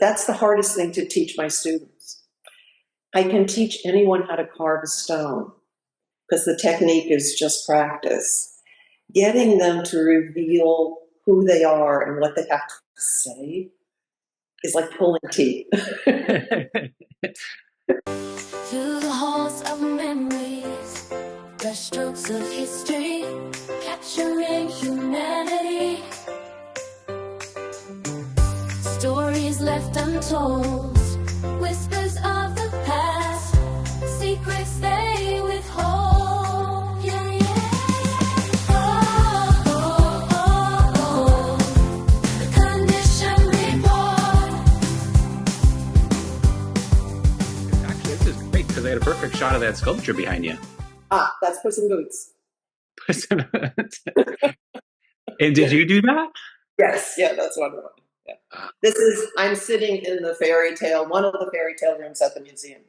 That's the hardest thing to teach my students. I can teach anyone how to carve a stone because the technique is just practice. Getting them to reveal who they are and what they have to say is like pulling teeth. Through the halls of memories, brushstrokes of history, capturing humanity. Stories left untold, whispers of the past, secrets they withhold. Yeah, yeah. Oh, the condition report. Actually, this is great because I had a perfect shot of that sculpture behind you. That's Puss in Boots. And did you do that? Yes, yeah, that's wonderful. Yeah. I'm sitting in the one of the fairy tale rooms at the museum.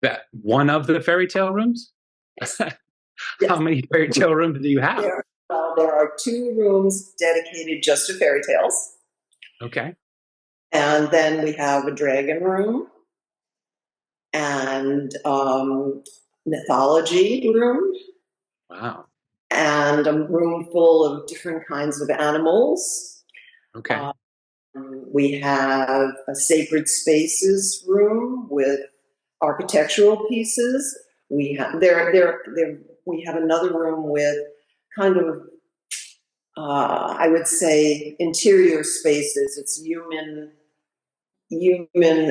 That one of the fairy tale rooms? Yes. How many fairy tale rooms do you have? There are 2 rooms dedicated just to fairy tales. Okay. And then we have a dragon room and mythology room. Wow. And a room full of different kinds of animals. Okay. We have a sacred spaces room with architectural pieces. We have we have another room with kind of I would say interior spaces. It's human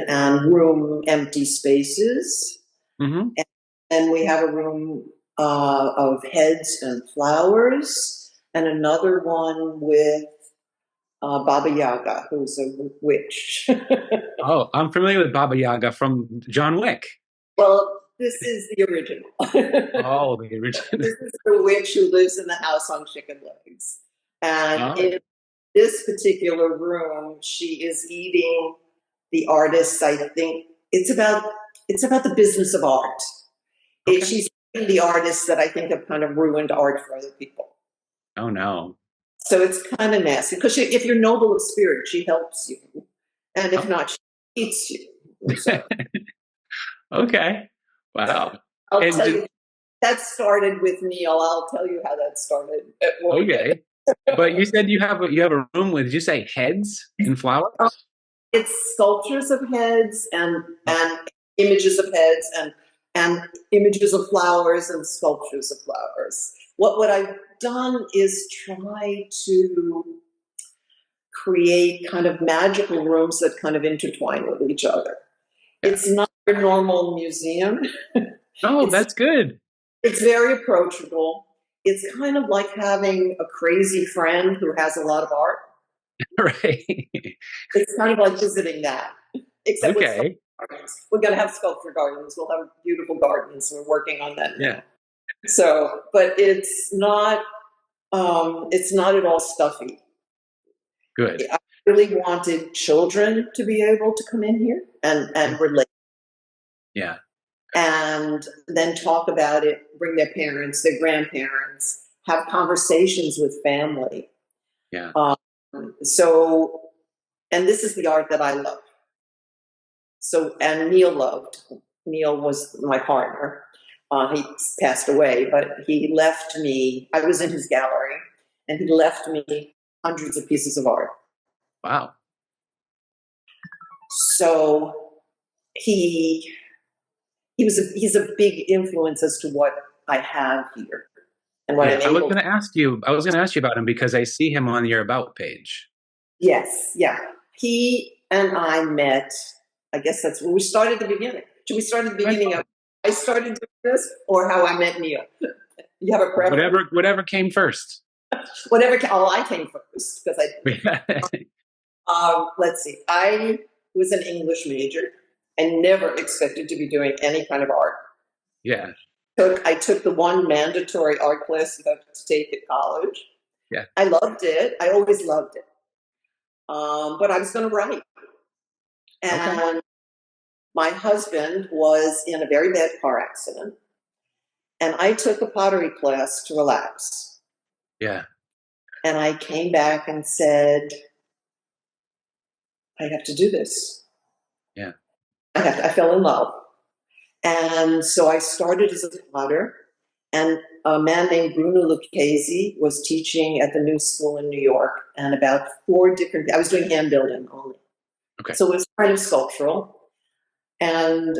and room empty spaces. Mm-hmm. And we have a room of heads and flowers, and another one with Baba Yaga, who's a witch. Oh, I'm familiar with Baba Yaga from John Wick. Well, this is the original. Oh, the original. This is the witch who lives in the house on chicken legs. And Oh. in this particular room, she is eating the artists. I think it's about the business of art. Okay. She's eating the artists that I think have kind of ruined art for other people. Oh, no. So it's kind of nasty because if you're noble of spirit, she helps you, and if not, she eats you. So, okay. Wow. I'll tell you, that started with Neil. I'll tell you how that started. Okay. But you said you have a room with, did you say heads and flowers? It's sculptures of heads and images of heads and images of flowers and sculptures of flowers. What I've done is try to create kind of magical rooms that kind of intertwine with each other. Yeah. It's not a normal museum. Oh, that's good. It's very approachable. It's kind of like having a crazy friend who has a lot of art. Right. It's kind of like visiting that. Except okay. We're going to have sculpture gardens. We'll have beautiful gardens. We're working on that now. Yeah. So, but it's not at all stuffy. Good. I really wanted children to be able to come in here and relate. Yeah. And then talk about it, bring their parents, their grandparents, have conversations with family. Yeah. So, and this is the art that I love. So, and Neil loved. Neil was my partner. He passed away, but he left me, I was in his gallery, and he left me hundreds of pieces of art. Wow. So he's a big influence as to what I have here. And what I was going to ask you about him because I see him on your About page. Yes, yeah. He and I met, I guess that's when we started at the beginning. Should we start at the beginning of I started doing this or how I met Neil? You have a preference? Whatever came first. I came first because let's see. I was an English major and never expected to be doing any kind of art. Yeah. I took the one mandatory art class you have to take at college. Yeah. I loved it. I always loved it. But I was going to write. And my husband was in a very bad car accident. And I took a pottery class to relax. Yeah. And I came back and said, I have to do this. Yeah. I fell in love. And so I started as a plotter, and a man named Bruno Lucchese was teaching at the New School in New York, and about I was doing hand building only. Okay. So it was kind of sculptural. And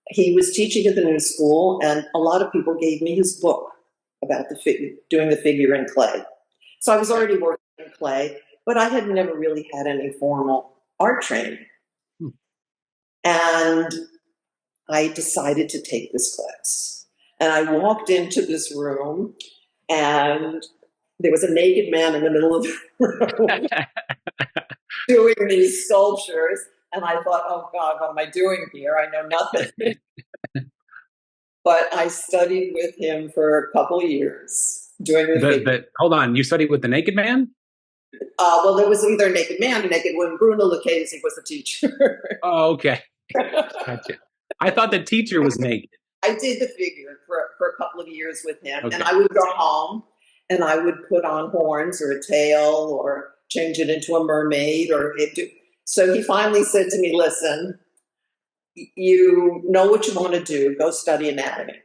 he was teaching at the New School, and a lot of people gave me his book about doing the figure in clay. So I was already working in clay, but I had never really had any formal art training. Hmm. And I decided to take this class. And I walked into this room, and there was a naked man in the middle of the room doing these sculptures. And I thought, oh God, what am I doing here? I know nothing. But I studied with him for a couple of years doing the figure. Hold on, you studied with the naked man? Well, there was either a naked man or naked woman. Bruno Lucchese was the teacher. Oh, okay. Gotcha. I thought the teacher was naked. I did the figure for a couple of years with him. Okay. And I would go home and I would put on horns or a tail or change it into a mermaid. So he finally said to me, listen, you know what you want to do, go study anatomy.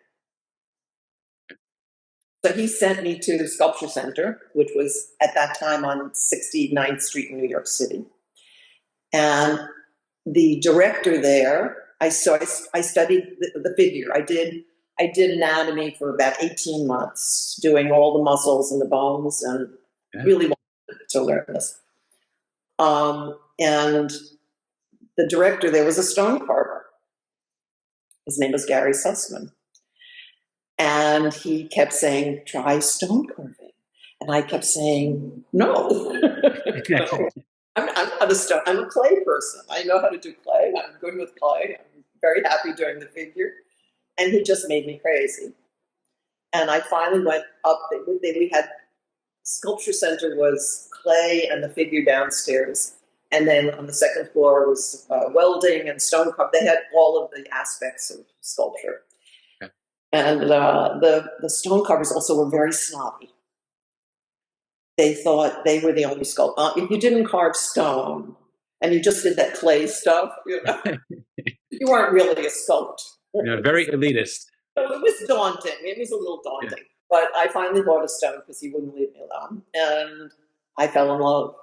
So he sent me to the Sculpture Center, which was at that time on 69th Street in New York City. And the director there, I studied the figure. I did anatomy for about 18 months, doing all the muscles and the bones, and really wanted to learn this. And the director there was a stone carver. His name was Gary Sussman. And he kept saying, try stone carving. And I kept saying, no. No. I'm not a stone, I'm a clay person. I know how to do clay. I'm good with clay. I'm very happy doing the figure. And he just made me crazy. And I finally went up. We had Sculpture Center was clay and the figure downstairs. And then on the second floor was welding and stone carving. They had all of the aspects of sculpture. Okay. And the stone carvers also were very snobby. They thought they were the only sculptor. If you didn't carve stone and you just did that clay stuff, you weren't really a sculptor. Very elitist. So it was daunting. It was a little daunting. Yeah. But I finally bought a stone because he wouldn't leave me alone. And I fell in love.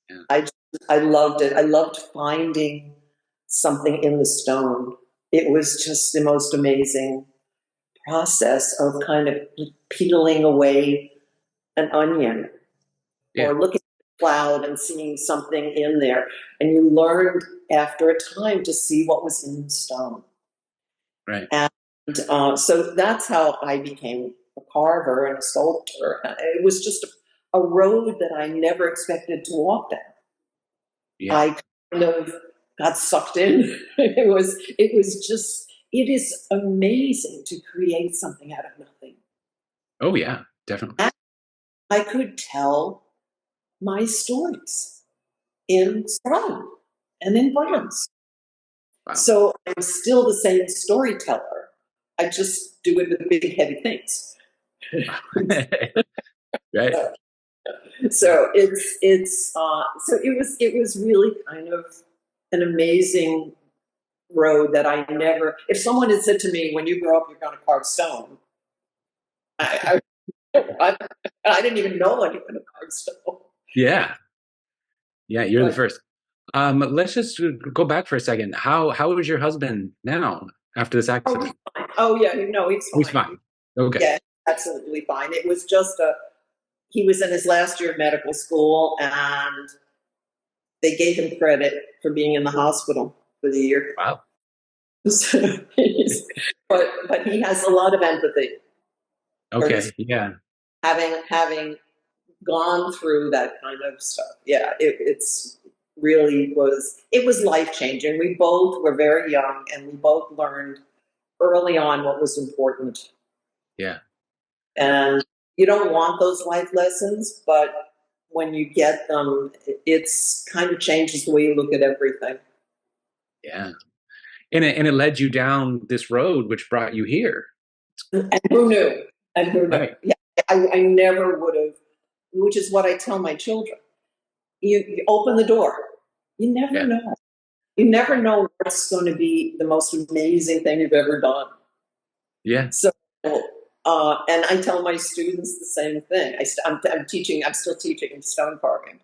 Yeah. I loved it. I loved finding something in the stone. It was just the most amazing process of kind of peeling away an onion, yeah, or looking at the cloud and seeing something in there. And you learned after a time to see what was in the stone. Right. And so that's how I became a carver and a sculptor. It was just a road that I never expected to walk down. Yeah. I kind of got sucked in. It is amazing to create something out of nothing. Oh yeah, definitely. And I could tell my stories in stone and in bronze. Wow. So I'm still the same storyteller. I just do it with big, heavy things. Right. So it was really kind of an amazing road that I never. If someone had said to me, "When you grow up, you're going to carve stone," I didn't even know anyone who carved stone. Yeah, you're the first. Let's just go back for a second. How is your husband now after this accident? Oh yeah, no, he's fine. He's fine. Okay. Yeah, absolutely fine. It was just he was in his last year of medical school, and they gave him credit for being in the hospital for the year. Wow. So but he has a lot of empathy. Okay. Yeah. Having gone through that kind of stuff. Yeah, it's really was life-changing. We both were very young, and we both learned early on what was important. Yeah. And you don't want those life lessons, but when you get them, it's kind of changes the way you look at everything. Yeah. And it led you down this road, which brought you here. And who knew? Right. Yeah, I never would have, which is what I tell my children. You open the door. You never Yeah. know. You never know what's going to be the most amazing thing you've ever done. Yeah. So, and I tell my students the same thing. I'm teaching. I'm still teaching stone carving.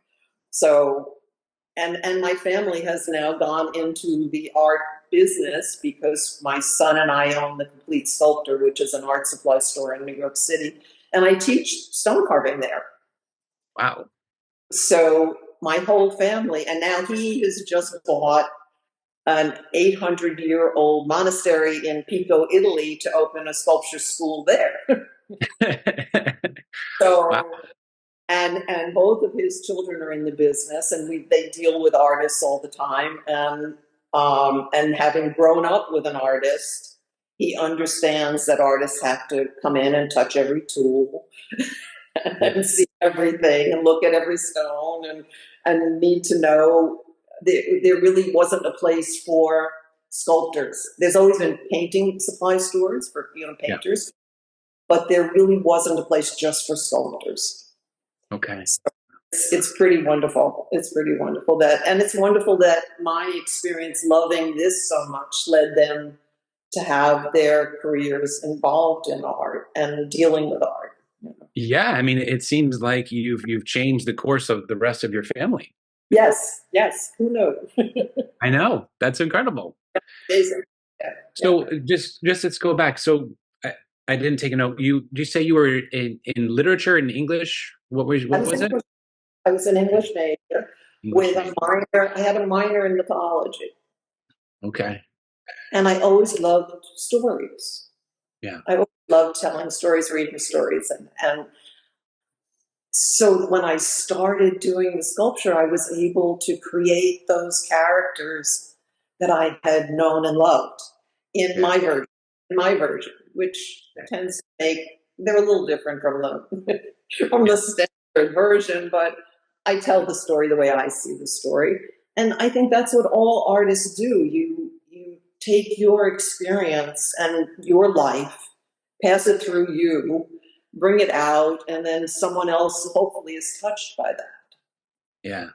So, and my family has now gone into the art business because my son and I own the Complete Sculptor, which is an art supply store in New York City, and I teach stone carving there. Wow. So my whole family, and now he has just bought an 800-year-old monastery in Pico, Italy, to open a sculpture school there. Wow. So, and both of his children are in the business, and they deal with artists all the time. And having grown up with an artist, he understands that artists have to come in and touch every tool Yeah. and see everything and look at every stone and need to know. There really wasn't a place for sculptors. There's always been painting supply stores for Yeah. painters, but there really wasn't a place just for sculptors. Okay. So it's pretty wonderful. It's pretty wonderful and it's wonderful that my experience loving this so much led them to have their careers involved in art and dealing with art. Yeah, I mean, it seems like you've changed the course of the rest of your family. Yes, yes. Who knows? I know. That's incredible. Amazing. Yeah, yeah. So just let's go back. So I didn't take a note. Did you say you were in literature and English? What was it? I was an English major English with major. a minor. I had a minor in mythology, Okay. and I always loved stories. Yeah. I always loved telling stories, reading stories, and so when I started doing the sculpture, I was able to create those characters that I had known and loved in Yeah. my version. In my version, which tends to make they're a little different from the from the standard version, but I tell the story the way I see the story, and I think that's what all artists do. You take your experience and your life, pass it through you, bring it out, and then someone else hopefully is touched by that. Yeah.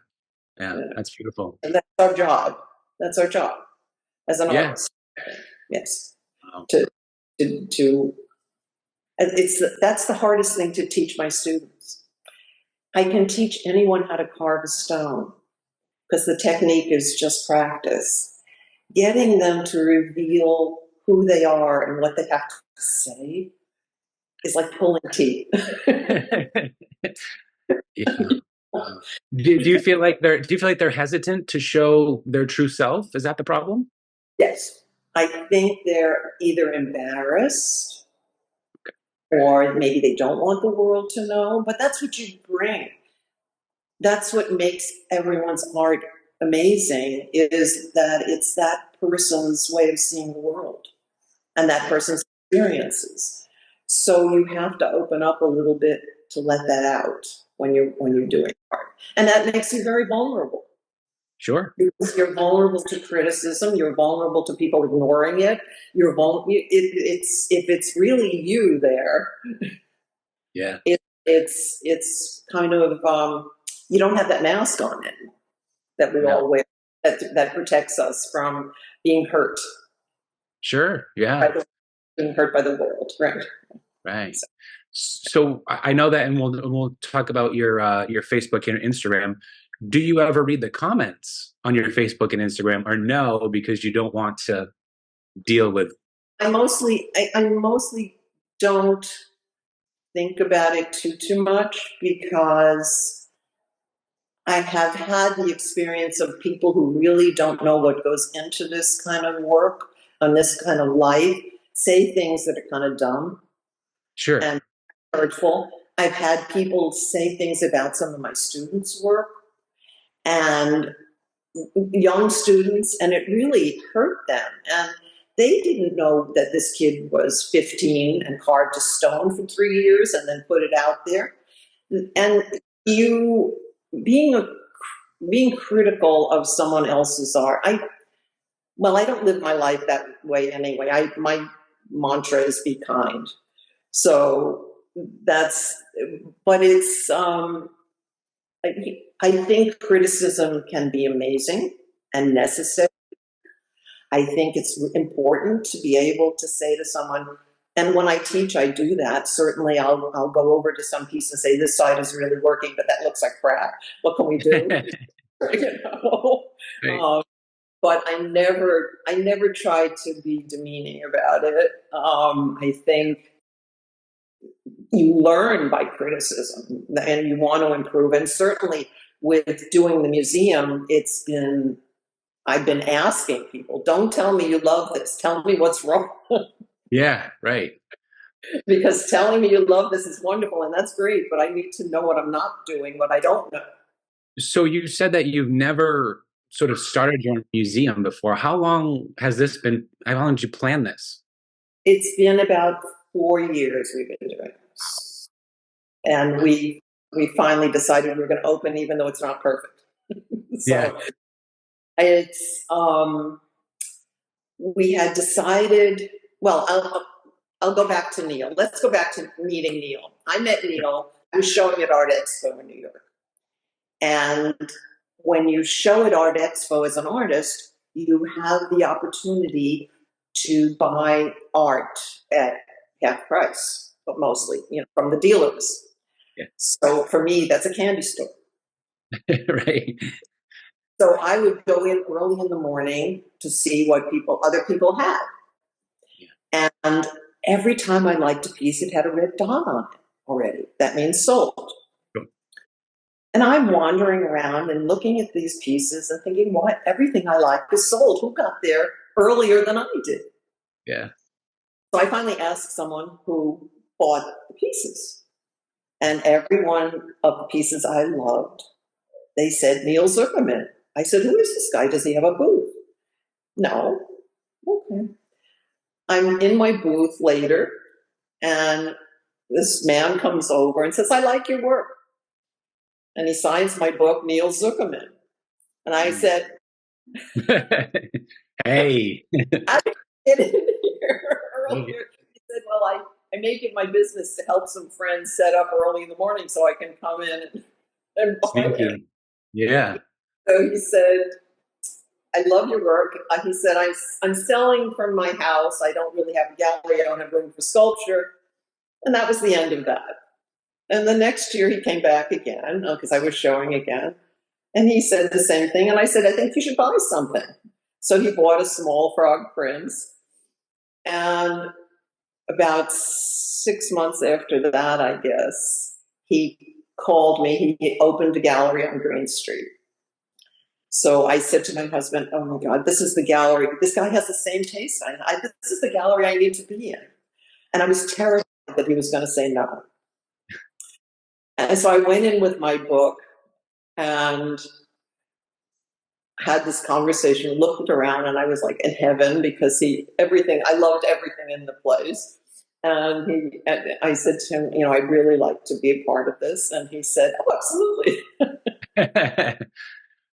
Yeah. Yeah. That's beautiful. And that's our job. That's our job as an Yeah. artist. Yes. Wow. To and that's the hardest thing to teach my students. I can teach anyone how to carve a stone because the technique is just practice. Getting them to reveal who they are and what they have to say is like pulling teeth. Yeah. Wow. Do you feel like they're hesitant to show their true self? Is that the problem? Yes. I think they're either embarrassed or maybe they don't want the world to know, but that's what you bring. That's what makes everyone's art amazing is that it's that person's way of seeing the world and that person's experiences. So you have to open up a little bit to let that out when you're doing art. And that makes you very vulnerable. Sure. Because you're vulnerable to criticism, you're vulnerable to people ignoring it. It's if it's really you there, Yeah. it's kind of you don't have that mask on anymore that we No. all wear that protects us from being hurt Sure. by Yeah. being hurt by the world, right? Right. So I know that, and we'll talk about your Facebook and Instagram. Do you ever read the comments on your Facebook and Instagram, or no, because you don't want to deal with? I mostly don't think about it too much because I have had the experience of people who really don't know what goes into this kind of work and this kind of life say things that are kind of dumb Sure. and hurtful. I've had people say things about some of my students' work and young students, and it really hurt them. And they didn't know that this kid was 15 and carved a stone for 3 years and then put it out there. And you being being critical of someone else's art. I don't live my life that way anyway. My mantra is be kind. So that's, but it's I I think criticism can be amazing and necessary. I think it's important to be able to say to someone, and when I teach, I do that. Certainly, I'll go over to some piece and say, this side is really working, but that looks like crap. What can we do? You know? Right. But I never tried to be demeaning about it. I think you learn by criticism and you want to improve. And certainly with doing the museum, I've been asking people, don't tell me you love this. Tell me what's wrong. Yeah, right. Because telling me you love this is wonderful and that's great, but I need to know what I'm not doing, what I don't know. So you said that you've never sort of started your own museum before. How long has this been? How long did you plan this? It's been about 4 years we've been doing this. And we finally decided we were going to open even though it's not perfect. Yeah. So it's we had decided, well, I'll go back to Neil. Let's go back to meeting Neil. I met Neil. I was showing at Art Expo in New York. And when you show at Art Expo as an artist, you have the opportunity to buy art at half price, but mostly, from the dealers. Yeah. So for me, that's a candy store. Right. So I would go in early in the morning to see what other people had. Yeah. And every time I liked a piece, it had a red dot on it already. That means sold. Sure. And I'm wandering around and looking at these pieces and thinking, what? Everything I like is sold. Who got there earlier than I did? Yeah. So I finally asked someone who bought the pieces. And every one of the pieces I loved, they said, Neil Zuckerman. I said, who is this guy? Does he have a booth? No. Okay. I'm in my booth later, and this man comes over and says, I like your work. And he signs my book, Neil Zuckerman. And I said, Hey. I didn't get in here earlier. He said, well, I make it my business to help some friends set up early in the morning so I can come in and buy it. Yeah. So he said, I love your work. He said, I'm selling from my house. I don't really have a gallery. I don't have room for sculpture. And that was the end of that. And the next year he came back again because I was showing again. And he said the same thing. And I said, I think you should buy something. So he bought a small frog prince. And about 6 months after that, I guess, he called me. He opened a gallery on Green Street. So I said to my husband, oh my God, this is the gallery. This guy has the same taste. This is the gallery I need to be in. And I was terrified that he was going to say no. And so I went in with my book and had this conversation, looked around, and I was like in heaven because I loved everything in the place. And I said to him, I'd really like to be a part of this. And he said, oh, absolutely.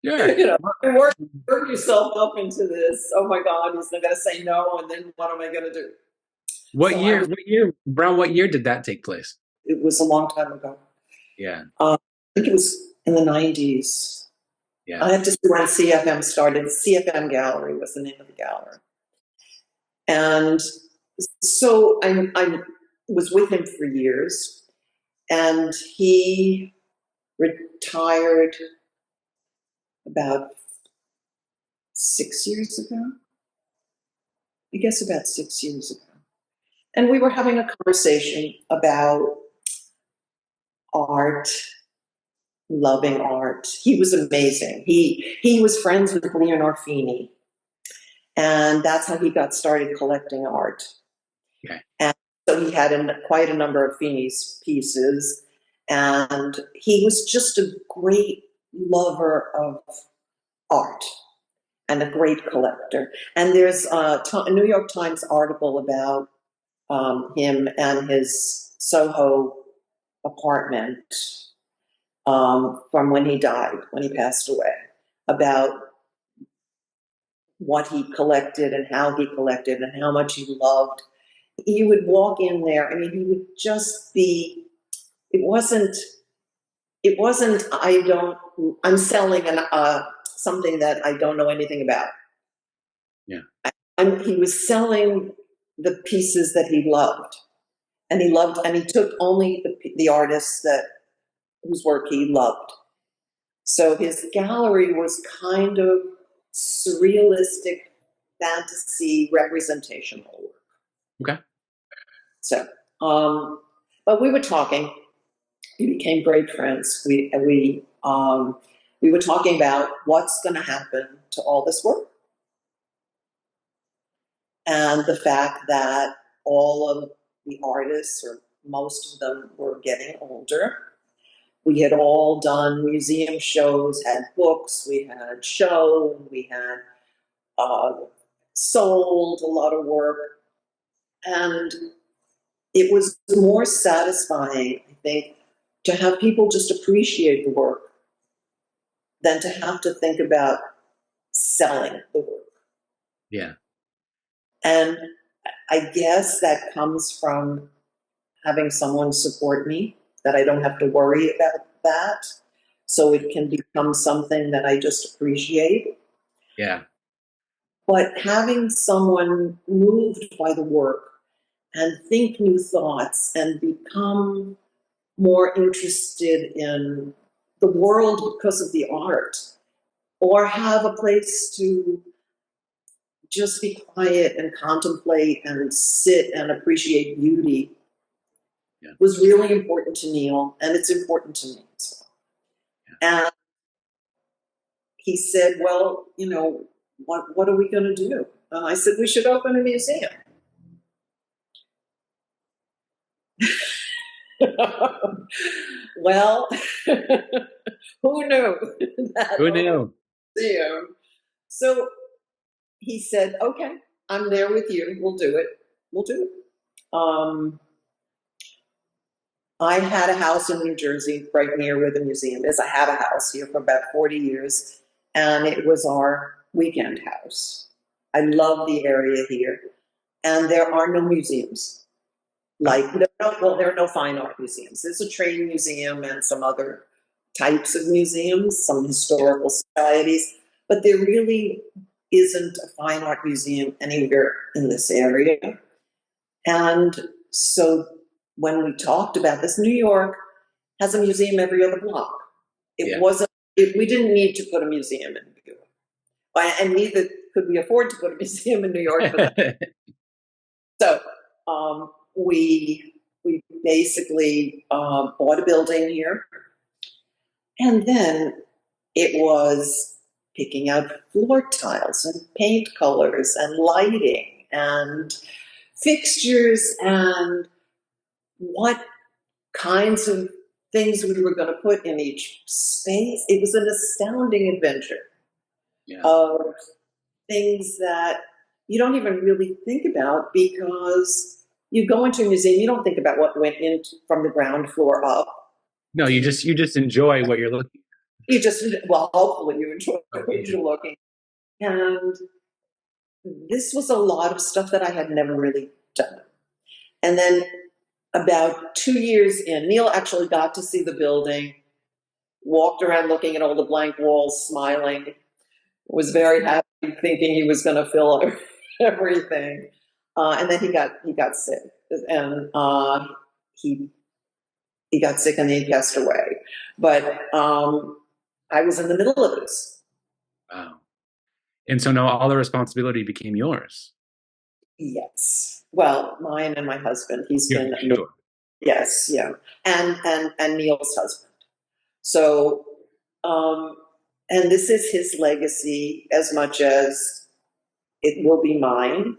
Sure. Work yourself up into this. Oh my God, he's not going to say no. And then what am I going to do? What year, Brown, what year did that take place? It was a long time ago. Yeah. I think it was in the 90s. Yeah. I have to see when CFM started. CFM Gallery was the name of the gallery. And so I was with him for years. And he retired about 6 years ago. I guess about 6 years ago. And we were having a conversation about art, loving art. He was amazing. He was friends with Leonor Feeney. And that's how he got started collecting art. Okay. And so he had quite a number of Feeney's pieces. And he was just a great lover of art and a great collector. And there's a New York Times article about him and his Soho apartment from when he died, when he passed away, about what he collected and how he collected and how much he loved. He would walk in there. I mean, he would just be, it it wasn't, I'm selling something that I don't know anything about. Yeah. He was selling the pieces that he loved. And he took only the artists whose work he loved. So his gallery was kind of surrealistic fantasy representational work. Okay. So, but we were talking. We became great friends. We were talking about what's going to happen to all this work, and the fact that all of the artists, or most of them, were getting older. We had all done museum shows, had books, we had shown, we had sold a lot of work, and it was more satisfying, I think, to have people just appreciate the work than to have to think about selling the work. Yeah. And I guess that comes from having someone support me, that I don't have to worry about that. So it can become something that I just appreciate. Yeah. But having someone moved by the work and think new thoughts and become more interested in the world because of the art, or have a place to just be quiet and contemplate and sit and appreciate beauty, Yeah. was really important to Neil, and it's important to me as well. Yeah. And he said, well, what are we going to do? And I said, we should open a museum. Well, who knew that? Who knew? Museum. So he said, okay, I'm there with you. We'll do it. We'll do it. I had a house in New Jersey right near where the museum is. I had a house here for about 40 years, and it was our weekend house. I love the area here. And there are no museums. There are no fine art museums. There's a train museum and some other types of museums, some historical societies, but there really isn't a fine art museum anywhere in this area. And so when we talked about this, New York has a museum every other block. We didn't need to put a museum in New York. And neither could we afford to put a museum in New York for that. So we basically bought a building here, and then it was picking out floor tiles and paint colors and lighting and fixtures and what kinds of things we were going to put in each space. It was an astounding adventure of things that you don't even really think about, because you go into a museum, you don't think about what went in from the ground floor up. No, you just enjoy what you're looking at. Hopefully you enjoy what you're looking at. And this was a lot of stuff that I had never really done. And then about 2 years in, Neil actually got to see the building, walked around looking at all the blank walls, smiling, was very happy, thinking he was going to fill everything. And then he got sick, and he got sick and he passed away. But I was in the middle of this. Wow. And so now all the responsibility became yours. Yes. Well, mine and my husband. He's been sure. Yes, yeah, and Neil's husband. So, and this is his legacy as much as it will be mine.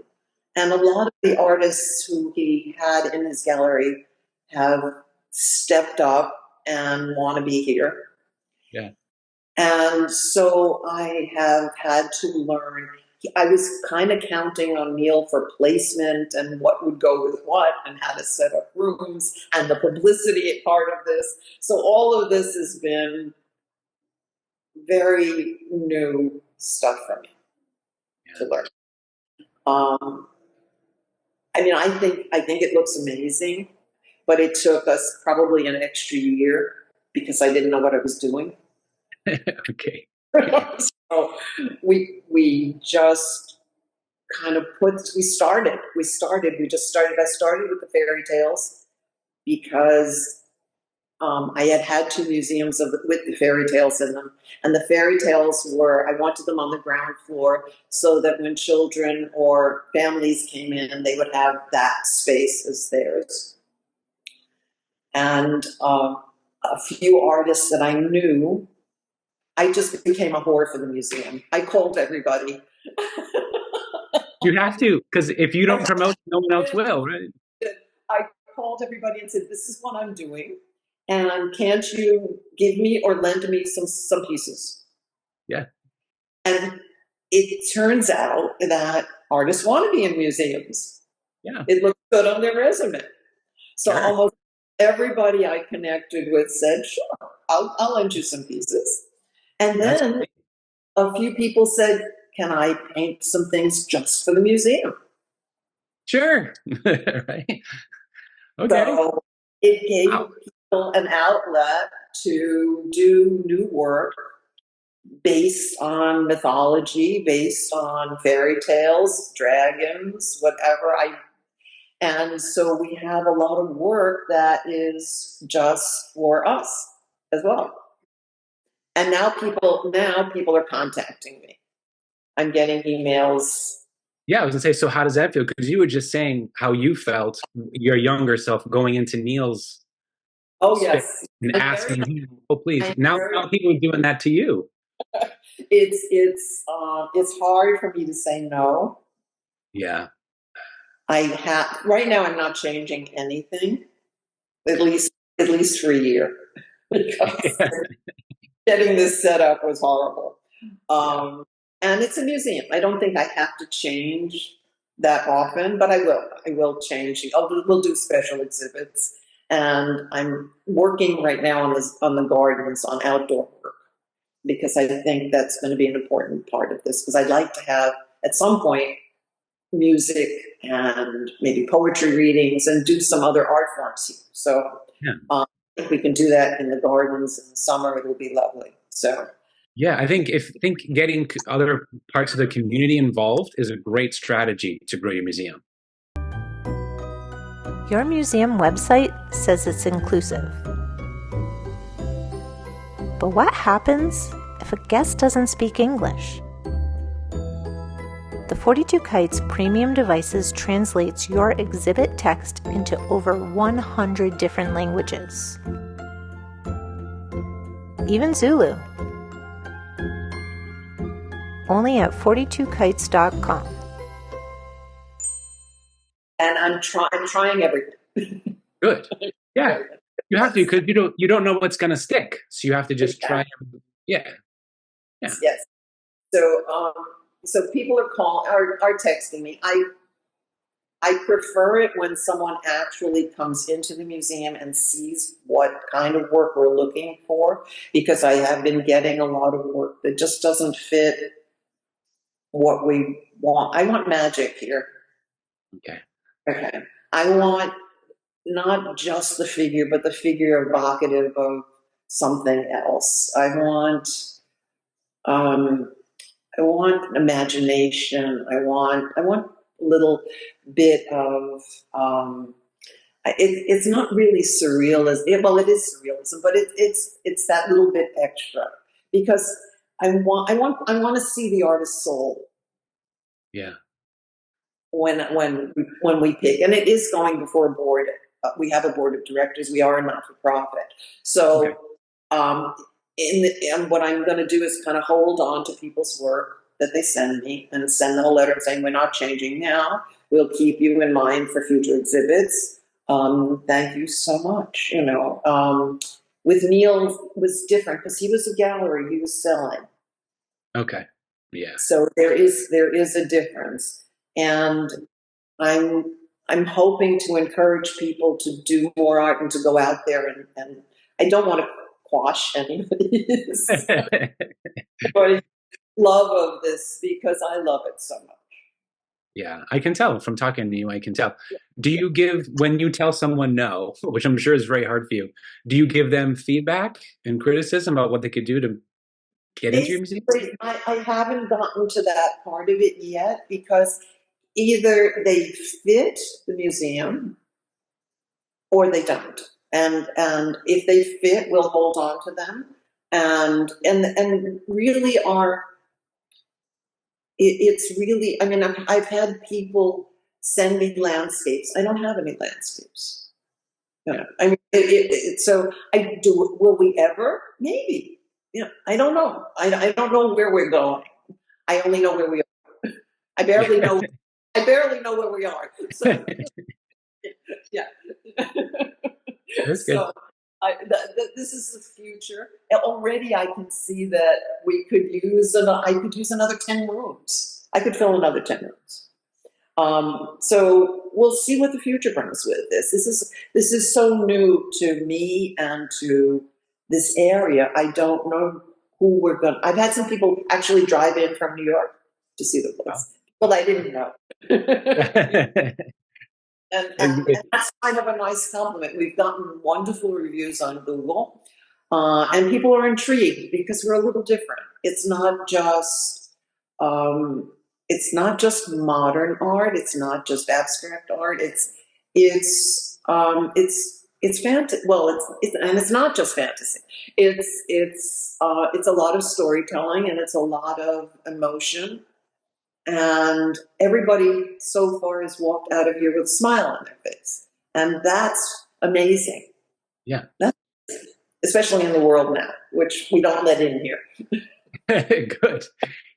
And a lot of the artists who he had in his gallery have stepped up and want to be here. Yeah. And so I have had to learn. I was kind of counting on Neil for placement and what would go with what and how to set up rooms and the publicity part of this. So all of this has been very new stuff for me to learn. I mean, I think it looks amazing, but it took us probably an extra year because I didn't know what I was doing. Okay. So we just kind of I started with the fairy tales because I had two museums with the fairy tales in them, and the fairy tales I wanted them on the ground floor so that when children or families came in, they would have that space as theirs. And a few artists that I knew, I just became a whore for the museum. I called everybody. You have to, because if you don't promote, no one else will, right? I called everybody and said, "This is what I'm doing, and can't you give me or lend me some pieces?" Yeah. And it turns out that artists want to be in museums. Yeah. It looks good on their resume. So Sure. almost everybody I connected with said, "Sure, I'll lend you some pieces." And That's then great. a few people said, "Can I paint some things just for the museum?" Sure. Right. Okay. So it gave Wow. people an outlet to do new work based on mythology, based on fairy tales, dragons, whatever. And so we have a lot of work that is just for us as well. And now people are contacting me. I'm getting emails. Yeah, I was gonna say, so how does that feel? Because you were just saying how you felt, your younger self going into Neil's Oh space yes, and I'm very, asking him, "Oh, please." I'm Now, very. now people are doing that to you. It's hard for me to say no. Yeah. I have right now. I'm not changing anything, at least at least for a year, because getting this set up was horrible. Yeah. And it's a museum. I don't think I have to change that often, but I will. I will change. We'll do special exhibits, and I'm working right now on the gardens, on outdoor work, because I think that's going to be an important part of this. Because I'd like to have at some point music and maybe poetry readings and do some other art forms here. So Yeah. if we can do that in the gardens in the summer, it will be lovely. So Yeah, I think getting other parts of the community involved is a great strategy to grow your museum. Your museum website says it's inclusive. But what happens if a guest doesn't speak English? The 42 Kites premium devices translates your exhibit text into over 100 different languages. Even Zulu. Only at 42kites.com. and I'm trying everything. Good. Yeah, you have to, because you don't know what's going to stick, so you have to just try. Yeah. Yeah. Yes. So people are texting me. I prefer it when someone actually comes into the museum and sees what kind of work we're looking for, because I have been getting a lot of work that just doesn't fit what we want. I want magic here. Okay. Okay. I want not just the figure, but the figure evocative of something else. Um, I want imagination. I want a little bit of. It's not really surrealism. Well, it is surrealism, but it's that little bit extra, because I want to see the artist's soul Yeah. when we pick, and it is going before a board. We have a board of directors. We are a not for profit, Okay. so and what I'm going to do is kind of hold on to people's work that they send me and send them a letter saying, "We're not changing now. We'll keep you in mind for future exhibits. Thank you so much." With Neil it was different because he was a gallery. He was selling. Okay. Yeah. So there is a difference, and I'm I'm hoping to encourage people to do more art and to go out there, and I don't want to quash anybody's love of this, because I love it so much. Yeah, I can tell from talking to you. I can tell. Do you give when you tell someone no, which I'm sure is very hard for you? Do you give them feedback and criticism about what they could do to get into your museum? Basically, I haven't gotten to that part of it yet because either they fit the museum or they don't. And if they fit, we'll hold on to them. And really it's really, I mean, I've had people send me landscapes. I don't have any landscapes. I mean, so I do. Will we ever? Maybe. I don't know. I don't know where we're going. I only know where we are. I barely know. I barely know where we are. So yeah. That's good. So this is the future. And already, I can see that we could use. I could use another 10 rooms. I could fill another 10 rooms. So we'll see what the future brings with this. This is so new to me and to this area. I don't know who we're going. I've had some people actually drive in from New York to see the place. Well, I didn't know. And that's kind of a nice compliment. We've gotten wonderful reviews on Google, and people are intrigued because we're a little different. Um, it's not just modern art. It's not just abstract art. It's fantasy. Well, and it's not just fantasy. It's a lot of storytelling and it's a lot of emotion. And everybody so far has walked out of here with a smile on their face. And that's amazing. Yeah. Especially in the world now, which we don't let in here. Good.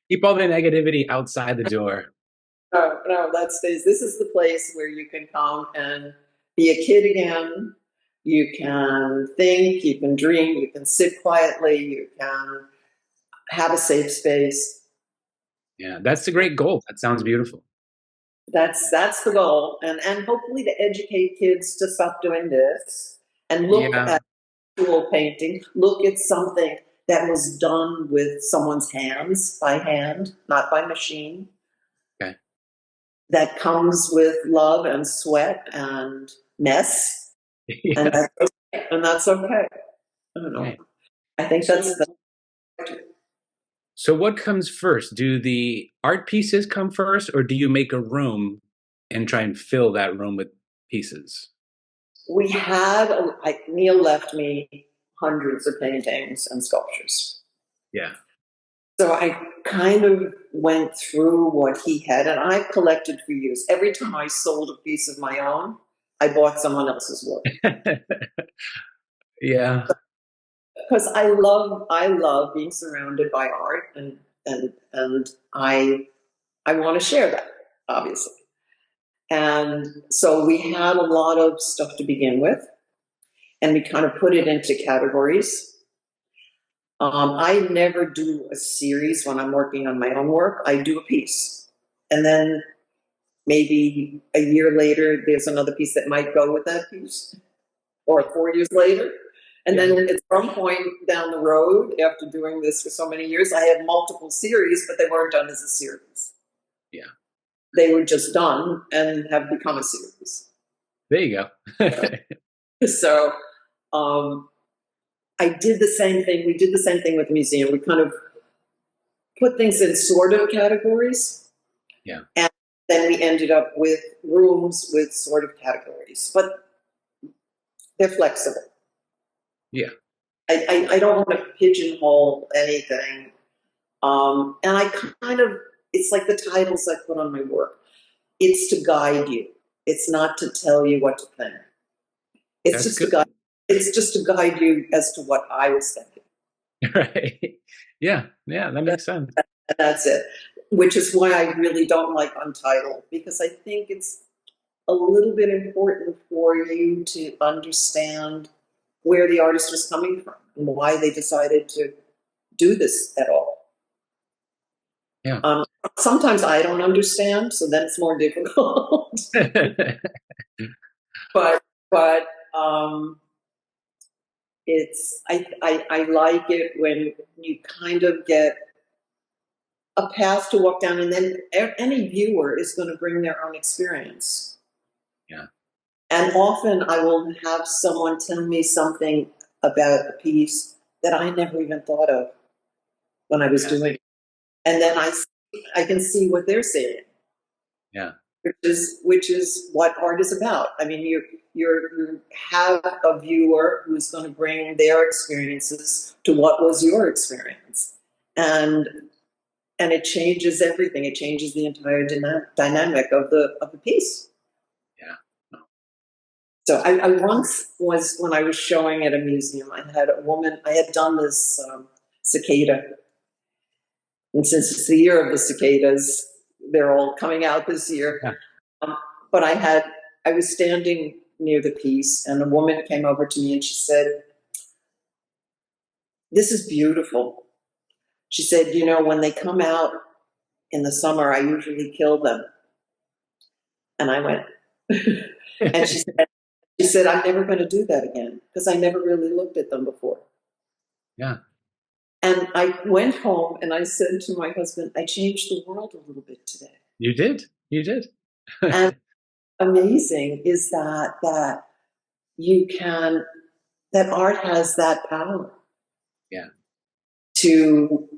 Keep all the negativity outside the door. No, that stays. This is the place where you can come and be a kid again. You can think, you can dream, you can sit quietly, you can have a safe space. Yeah, that's a great goal. That sounds beautiful. That's the goal, and hopefully to educate kids to stop doing this and look Yeah. at actual painting, look at something that was done with someone's hands, by hand, not by machine. Okay. That comes with love and sweat and mess, Yeah. and that's okay. I don't know. Right. I think that's the. So what comes first? Do the art pieces come first, or do you make a room and try and fill that room with pieces? We had, Neil left me hundreds of paintings and sculptures. Yeah. So I kind of went through what he had, and I collected for years. Every time I sold a piece of my own, I bought someone else's work. Yeah. Because I love being surrounded by art, and I want to share that, obviously. And so we had a lot of stuff to begin with, and we kind of put it into categories. I never do a series when I'm working on my own work. I do a piece, and then maybe a year later, there's another piece that might go with that piece, or 4 years later. And then at some point down the road, after doing this for so many years, I had multiple series, but they weren't done as a series. Yeah. They were just done and have become a series. There you go. So I did the same thing. We did the same thing with the museum. We kind of put things in sort of categories. Yeah. And then we ended up with rooms with sort of categories, but they're flexible. Yeah. I don't want to pigeonhole anything. And I kind of, it's like the titles I put on my work. It's to guide you. It's not to tell you what to think. It's just to guide you as to what I was thinking. Right. Yeah. Yeah. That makes sense. And that's it. Which is why I really don't like Untitled, because I think it's a little bit important for you to understand where the artist was coming from and why they decided to do this at all. Yeah. Sometimes I don't understand, so then it's more difficult. but it's I like it when you kind of get a path to walk down, and then any viewer is going to bring their own experience. Yeah. And often I will have someone tell me something about a piece that I never even thought of when I was doing it. And then I can see what they're saying. Yeah. Which is what art is about. I mean, you have a viewer who's going to bring their experiences to what was your experience, and it changes everything. It changes the entire dynamic of the piece. Yeah. So I once was, when I was showing at a museum, I had a woman. I had done this cicada, and since it's the year of the cicadas, they're all coming out this year. Yeah. But I was standing near the piece, and a woman came over to me and she said, "This is beautiful." She said, "You know, when they come out in the summer, I usually kill them." And I went, and she said, "I'm never going to do that again because I never really looked at them before." Yeah. And I went home and I said to my husband, "I changed the world a little bit today." You did. You did. And amazing is that you can, that art has that power. Yeah. To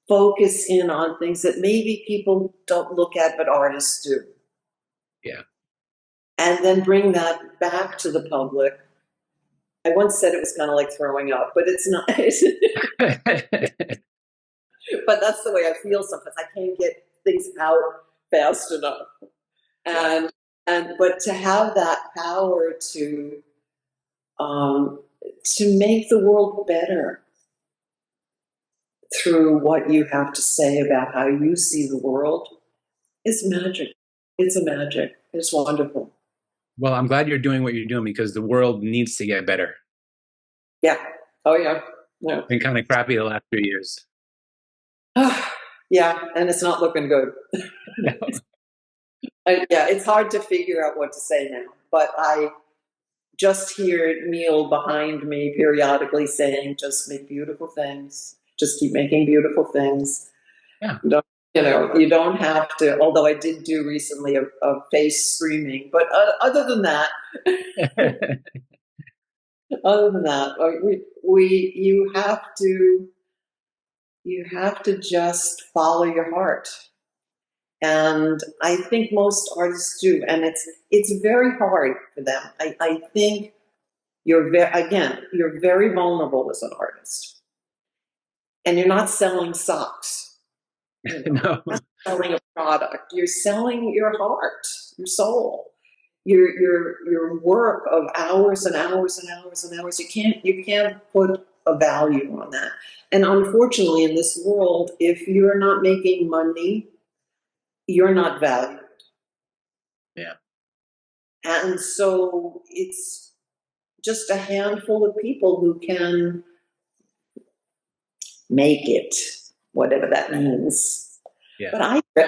focus in on things that maybe people don't look at, but artists do. Yeah. And then bring that back to the public. I once said it was kind of like throwing up, but it's not. But that's the way I feel sometimes. I can't get things out fast enough. But to have that power to make the world better through what you have to say about how you see the world is magic. It's a magic. It's wonderful. Well, I'm glad you're doing what you're doing because the world needs to get better. Yeah. Oh, yeah. Yeah. It's been kind of crappy the last few years. Yeah, and it's not looking good. No. Yeah, it's hard to figure out what to say now, but I just hear Neil behind me periodically saying, "Just make beautiful things. Just keep making beautiful things." Yeah. You don't have to, although I did do recently a face screaming, but other than that, you have to just follow your heart. And I think most artists do, and it's very hard for them. I think you're very vulnerable as an artist, and you're not selling socks. No. You're not selling a product. You're selling your heart, your soul, your work of hours and hours and hours and hours. You can't put a value on that. And unfortunately, in this world, if you're not making money, you're not valued. Yeah. And so it's just a handful of people who can make it, whatever that means. Yeah. But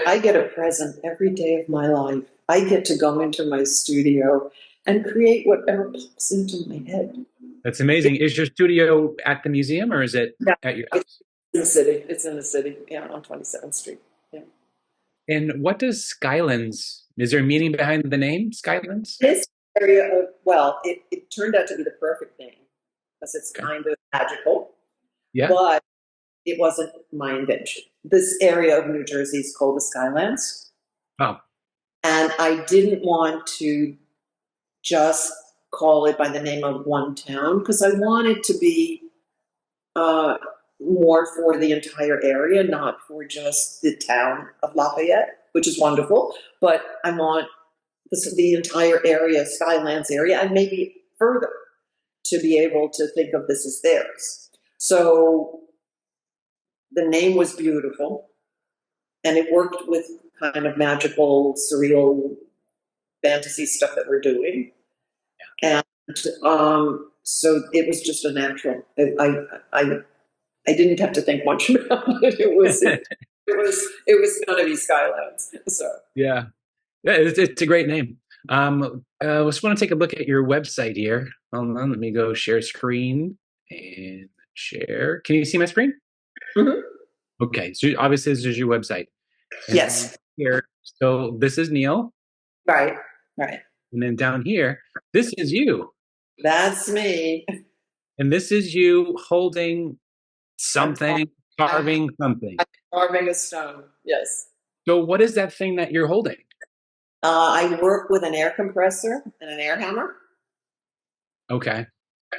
I get a present every day of my life. I get to go into my studio and create whatever pops into my head. That's amazing. Is your studio at the museum or is it at your house? It's in the city. It's in the city, yeah, on 27th Street. Yeah. And what does Skylands, is there a meaning behind the name Skylands? This area of, well, it turned out to be the perfect name because it's kind of magical. Yeah. But it wasn't my invention. This area of New Jersey is called the Skylands. Oh. And I didn't want to just call it by the name of one town because I wanted to be more for the entire area, not for just the town of Lafayette, which is wonderful. But I want the entire area, Skylands area, and maybe further to be able to think of this as theirs. So the name was beautiful, and it worked with kind of magical, surreal, fantasy stuff that we're doing. And so it was just a natural. I didn't have to think much about it. It was going to be Skylands. So Yeah, it's a great name. I just want to take a look at your website here. Hold on, let me go share screen and share. Can you see my screen? Mm-hmm. Okay, so obviously this is your website. And then Yes, here, so this is Neil. right, right. And then down here, this is you. That's me. And this is you holding I'm, car- something, I'm, carving something. I'm carving a stone. Yes. So what is that thing that you're holding? I work with an air compressor and an air hammer. Okay.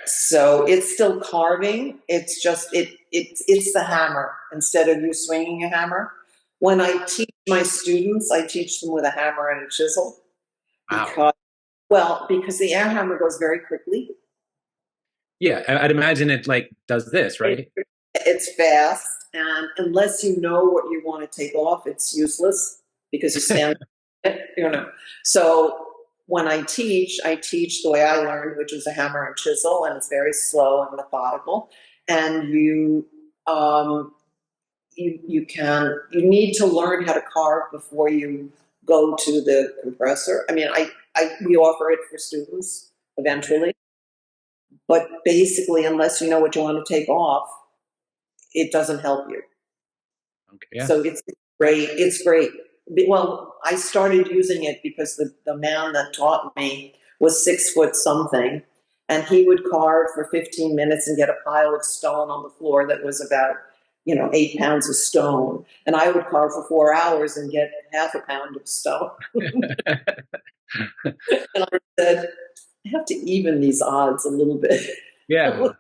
So it's still carving. It's just it's the hammer instead of you swinging a hammer. When I teach my students, I teach them with a hammer and a chisel Wow. because because the air hammer goes very quickly. Yeah, I'd imagine it like does this, It, right? it's fast, and unless you know what you want to take off, it's useless because you stand. You know. So when I teach the way I learned, which was a hammer and chisel, and it's very slow and methodical. And you need to learn how to carve before you go to the compressor. I mean, we offer it for students eventually, but basically, unless you know what you want to take off, it doesn't help you. Okay. Yeah. So it's great. It's great. Well, I started using it because the man that taught me was 6 foot something, and he would carve for 15 minutes and get a pile of stone on the floor that was about 8 pounds of stone, and I would carve for 4 hours and get half a pound of stone. And I said, I have to even these odds a little bit. Yeah.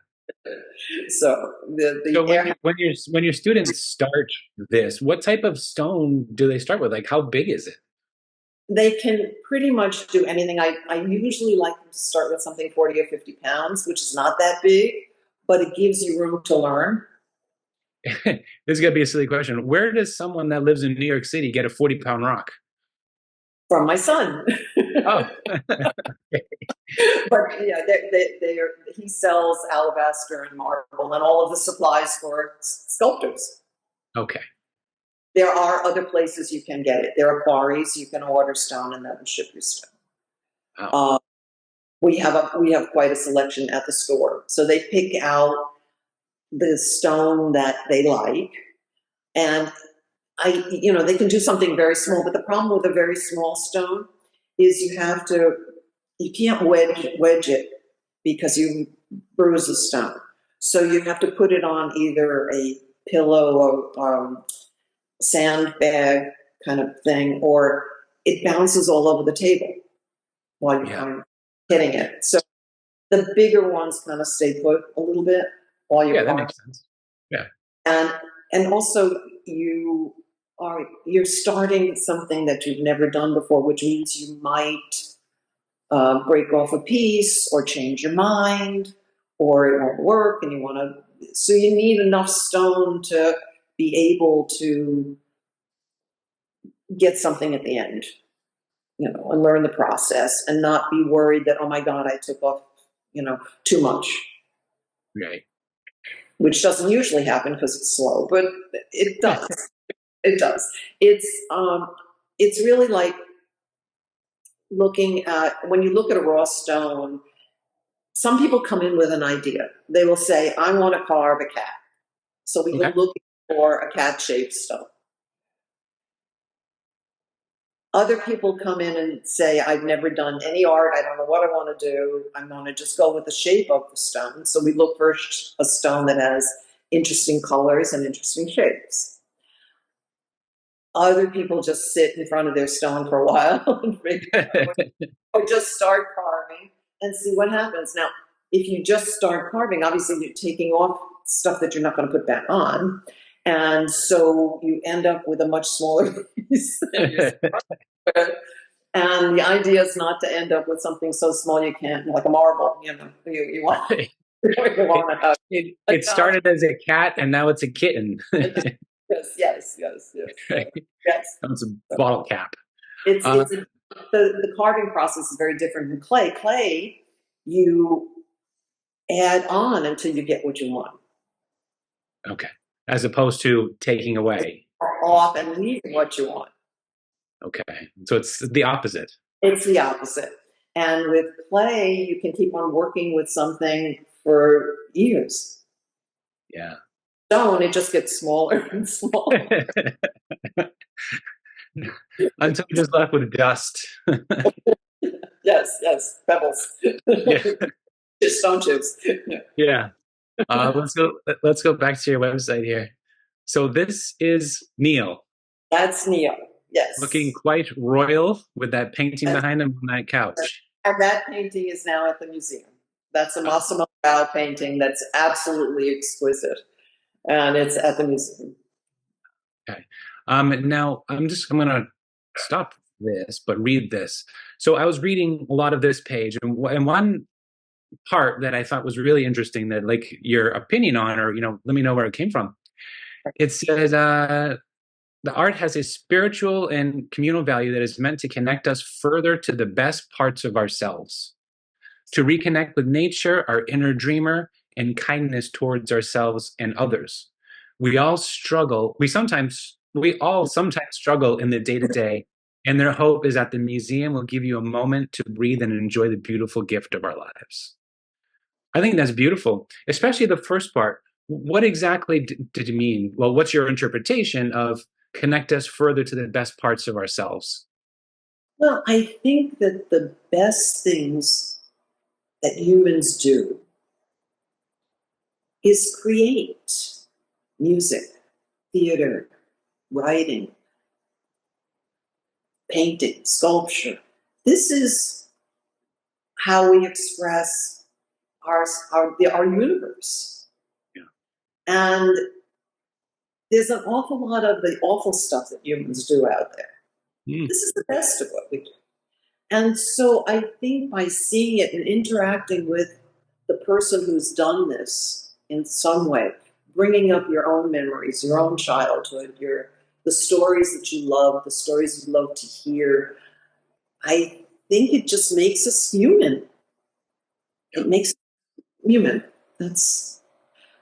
So the So air when your students start this, what type of stone do they start with? Like how big is it? they can pretty much do anything. I usually like them to start with something 40 or 50 pounds, which is not that big, but it gives you room to learn. This is gonna be a silly question. Where does someone that lives in New York City get a 40-pound rock? From my son. Oh, But yeah, he sells alabaster and marble and all of the supplies for sculptors. okay. There are other places you can get it. There are quarries you can order stone and then ship your stone. Wow. We have quite a selection at the store, so they pick out the stone that they like, and they can do something very small. But the problem with a very small stone is you can't wedge it because you bruise the stone. So you have to put it on either a pillow or sandbag kind of thing, or it bounces all over the table while you're Yeah. kind of hitting it. So the bigger ones kind of stay put a little bit while Yeah, you're that carving. makes sense. Yeah. And also you're starting something that you've never done before, which means you might break off a piece or change your mind, or it won't work, and you want to. So you need enough stone to be able to get something at the end, and learn the process, and not be worried that, oh my God, I took off, too much, Right. which doesn't usually happen because it's slow, but it does. It does. It's really like looking at when you look at a raw stone. Some people come in with an idea. They will say, I want to carve a cat. So we go Okay. looking for a cat-shaped stone. Other people come in and say, I've never done any art. I don't know what I want to do. I'm going to just go with the shape of the stone. So we look for a stone that has interesting colors and interesting shapes. Other people just sit in front of their stone for a while and or just start carving and see what happens. Now, if you just start carving, obviously you're taking off stuff that you're not going to put back on. And so you end up with a much smaller piece than you started. And the idea is not to end up with something so small you can't, like a marble, you want, you want to have. It started as a cat and now it's a kitten. Yes. Right. Yes. It's a bottle cap. The carving process is very different from clay. Clay, you add on until you get what you want. Okay. As opposed to taking away. Off and leaving what you want. Okay. So it's the opposite. It's the opposite. And with clay, you can keep on working with something for years. Yeah. stone, it just gets smaller and smaller. Until you're just left with dust. Yes, yes, pebbles. Yeah. Just stone chips. Yeah. Let's go back to your website here. So this is Neil, That's Neil. looking Yes. quite royal with that painting And, behind him on that couch. and that painting is now at the museum. That's a Oh, Massimo Rao painting that's absolutely exquisite. And it's at the museum. okay. Now I'm gonna stop this, but read this. So I was reading a lot of this page, and one part that I thought was really interesting, that like your opinion on, or let me know where it came from. It says the art has a spiritual and communal value that is meant to connect us further to the best parts of ourselves, to reconnect with nature, our inner dreamer, and kindness towards ourselves and others. We all struggle. We all sometimes struggle in the day to day, and their hope is that the museum will give you a moment to breathe and enjoy the beautiful gift of our lives. I think that's beautiful, especially the first part. What exactly did you mean? Well, what's your interpretation of connect us further to the best parts of ourselves? Well, I think that the best things that humans do is create music, theater, writing, painting, sculpture. This is how we express our universe. Yeah. And there's an awful lot of the awful stuff that humans do out there. Mm, This is the best of what we do. And so I think by seeing it and interacting with the person who's done this in some way, bringing up your own memories, your own childhood, the stories that you love, the stories you love to hear, I think it just makes us human. It makes us human. That's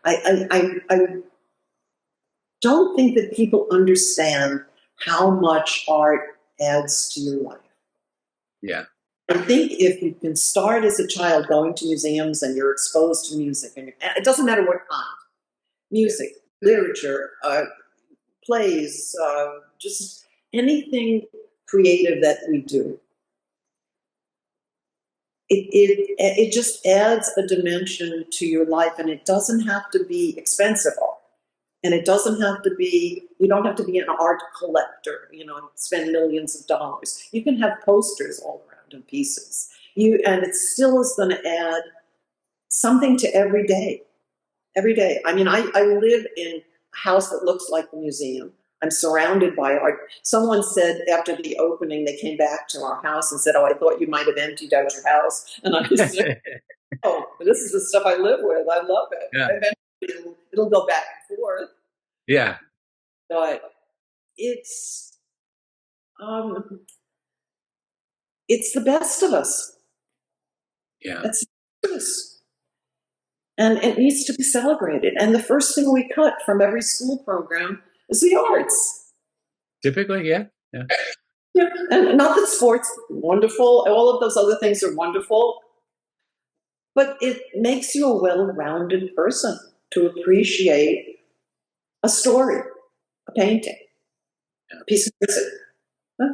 I don't think that people understand how much art adds to your life. yeah. I think if you can start as a child going to museums and you're exposed to music, and it doesn't matter what kind, music, literature, plays, just anything creative that we do, it just adds a dimension to your life, and it doesn't have to be expensive art. And it doesn't have to be, you don't have to be an art collector, and spend millions of dollars. You can have posters all around in pieces. And it still is going to add something to every day. Every day. I mean, I live in a house that looks like the museum. I'm surrounded by art. Someone said after the opening, they came back to our house and said, "Oh, I thought you might have emptied out your house." And I said, "Oh, this is the stuff I live with. I love it. Yeah. Eventually, it'll go back and forth." Yeah. But it's um, it's the best of us. Yeah. That's us. And it needs to be celebrated. And the first thing we cut from every school program is the arts. Typically, yeah. Yeah. Yeah. And not that sports wonderful, all of those other things are wonderful, but it makes you a well-rounded person to appreciate a story, a painting, a piece of music. Huh?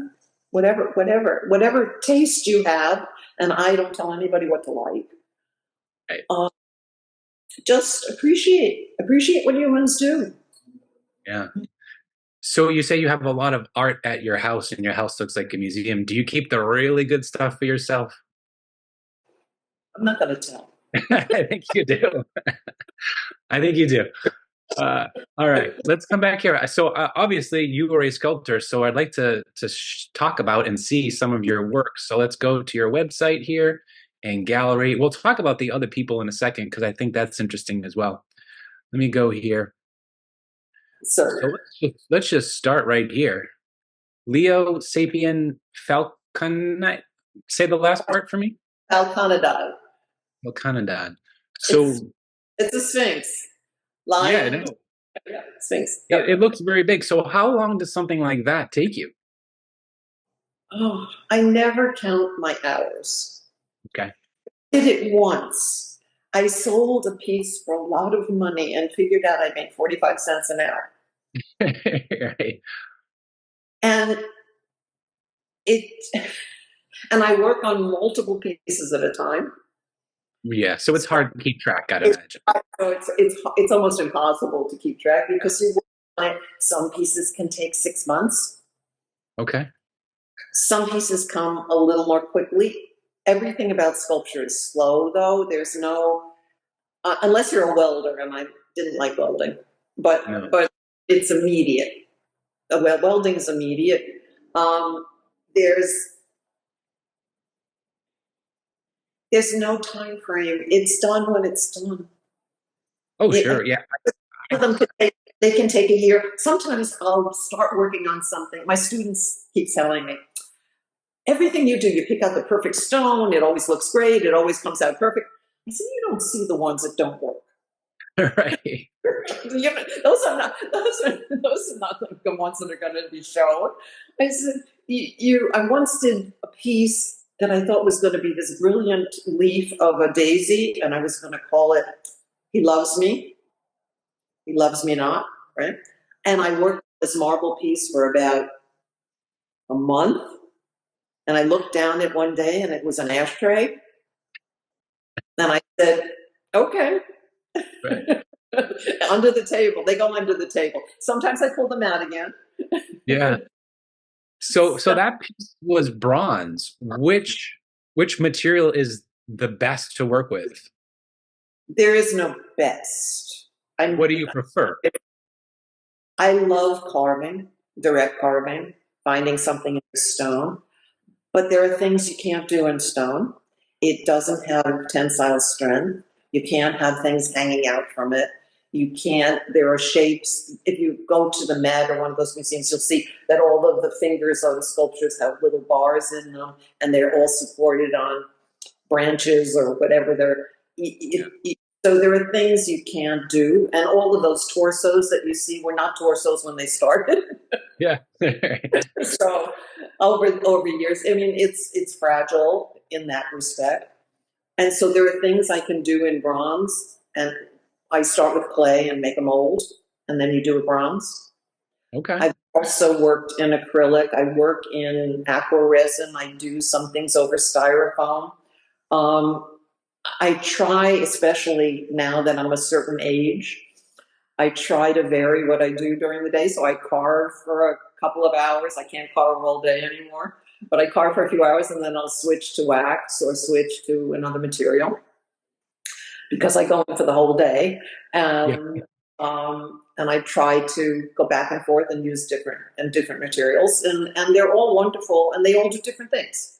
Whatever taste you have, and I don't tell anybody what to like. Right. Just appreciate what humans do. Yeah. So you say you have a lot of art at your house, and your house looks like a museum. Do you keep the really good stuff for yourself? I'm not going to tell. I think you do. I think you do. All right, let's come back here. So obviously you are a sculptor, so I'd like to talk about and see some of your work. So let's go to your website here and gallery. We'll talk about the other people in a second because I think that's interesting as well. Let me go here. Sir, So let's just start right here. Leo Sapien Falconite. Say the last part for me. Falconidad. Falconidad. So It's a sphinx. yeah, I Lion. know. Yeah, sphinx. Yep. It looks very big. So how long does something like that take you? Oh, I never count my hours. Okay. Did it once. I sold a piece for a lot of money and figured out I made 45 cents an hour. Right. And it, and I work on multiple pieces at a time. Yeah. So it's So hard to keep track, I'd it's, imagine. it's almost impossible to keep track Yeah. because you work on it. Some pieces can take 6 months. Okay. Some pieces come a little more quickly. Everything about sculpture is slow, though. There's no, unless you're a welder, and I didn't like welding, No. but it's immediate. Welding is immediate. Um, there's there's no time frame. It's done when it's done. Oh, It, sure. Yeah. some of them they can take a year. Sometimes I'll start working on something. My students keep telling me, everything you do, you pick out the perfect stone. It always looks great. It always comes out perfect. I said, you don't see the ones that don't work. Right. Those are not the ones that are going to be shown. I said, I once did a piece that I thought was going to be this brilliant leaf of a daisy, and I was going to call it "He Loves Me, He Loves Me Not," right? And I worked this marble piece for about a month, and I looked down at one day, and it was an ashtray, and I said, "Okay." Right. Under the table. They go under the table. Sometimes I pull them out again. Yeah. So that piece was bronze. Which material is the best to work with? There is no best. What do you prefer? I love carving, direct carving, finding something in stone, but there are things you can't do in stone. It doesn't have tensile strength. You can't have things hanging out from it. You can't, there are shapes. If you go to the Met or one of those museums, you'll see that all of the fingers on the sculptures have little bars in them, and they're all supported on branches or whatever they're. So there are things you can't do, and all of those torsos that you see were not torsos when they started. Yeah. So over years, I mean, it's fragile in that respect, and so there are things I can do in bronze, and I start with clay and make a mold, and then you do a bronze. Okay. I've also worked in acrylic. I work in aqua resin. I do some things over styrofoam. Um, I try, especially now that I'm a certain age, I try to vary what I do during the day. So I carve for a couple of hours. I can't carve all day anymore, but I carve for a few hours and then I'll switch to wax or switch to another material because I go in for the whole day. Yeah. And I try to go back and forth and use different materials, and they're all wonderful, and they all do different things.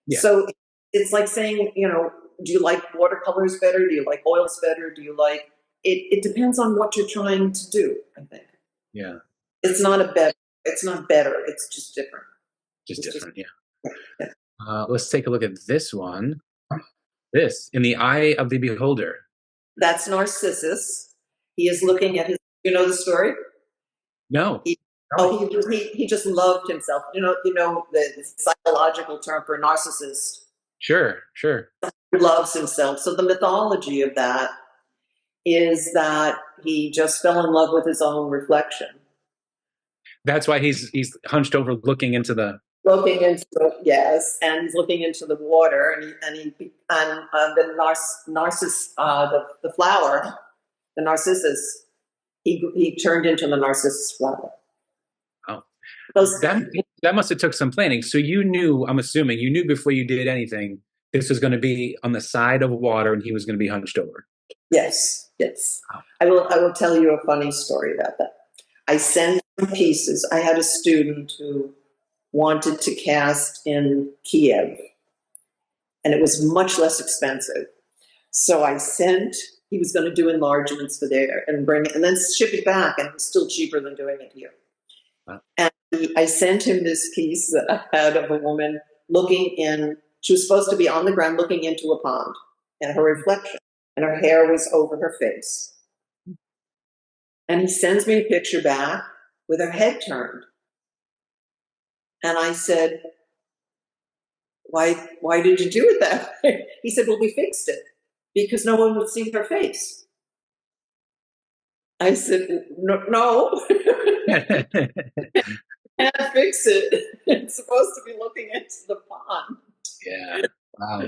Yeah. So it's like saying, do you like watercolors better? Do you like oils better? Do you like it? It depends on what you're trying to do. I think Yeah. it's not a better. It's not better. It's just different. Just It's different. Yeah. yeah. Let's take a look at this one. This in the eye of the beholder. That's Narcissus. He is looking at his. You know the story. No. He, No. he just loved himself. You know the psychological term for narcissist. Sure. Sure. He loves himself. So the mythology of that is that he just fell in love with his own reflection. That's why he's hunched over, looking into the. Looking into yes, and he's looking into the water, and the narcissus, the flower, the narcissus, he turned into the narcissus flower. Oh, Those, that must have took some planning. So you knew. I'm assuming you knew before you did anything. This was going to be on the side of water, and he was going to be hunched over. yes. I will tell you a funny story about that. I sent pieces. I had a student who wanted to cast in Kiev, and it was much less expensive. So he was going to do enlargements for there and bring it and then ship it back, and it was still cheaper than doing it here. Wow. And I sent him this piece that I had of a woman she was supposed to be on the ground looking into a pond, and her reflection, and her hair was over her face. And he sends me a picture back with her head turned. And I said, why did you do it that way? He said, well, we fixed it. because no one would see her face. I said, no, no. Can't fix it. It's supposed to be looking into the pond. Yeah. Wow.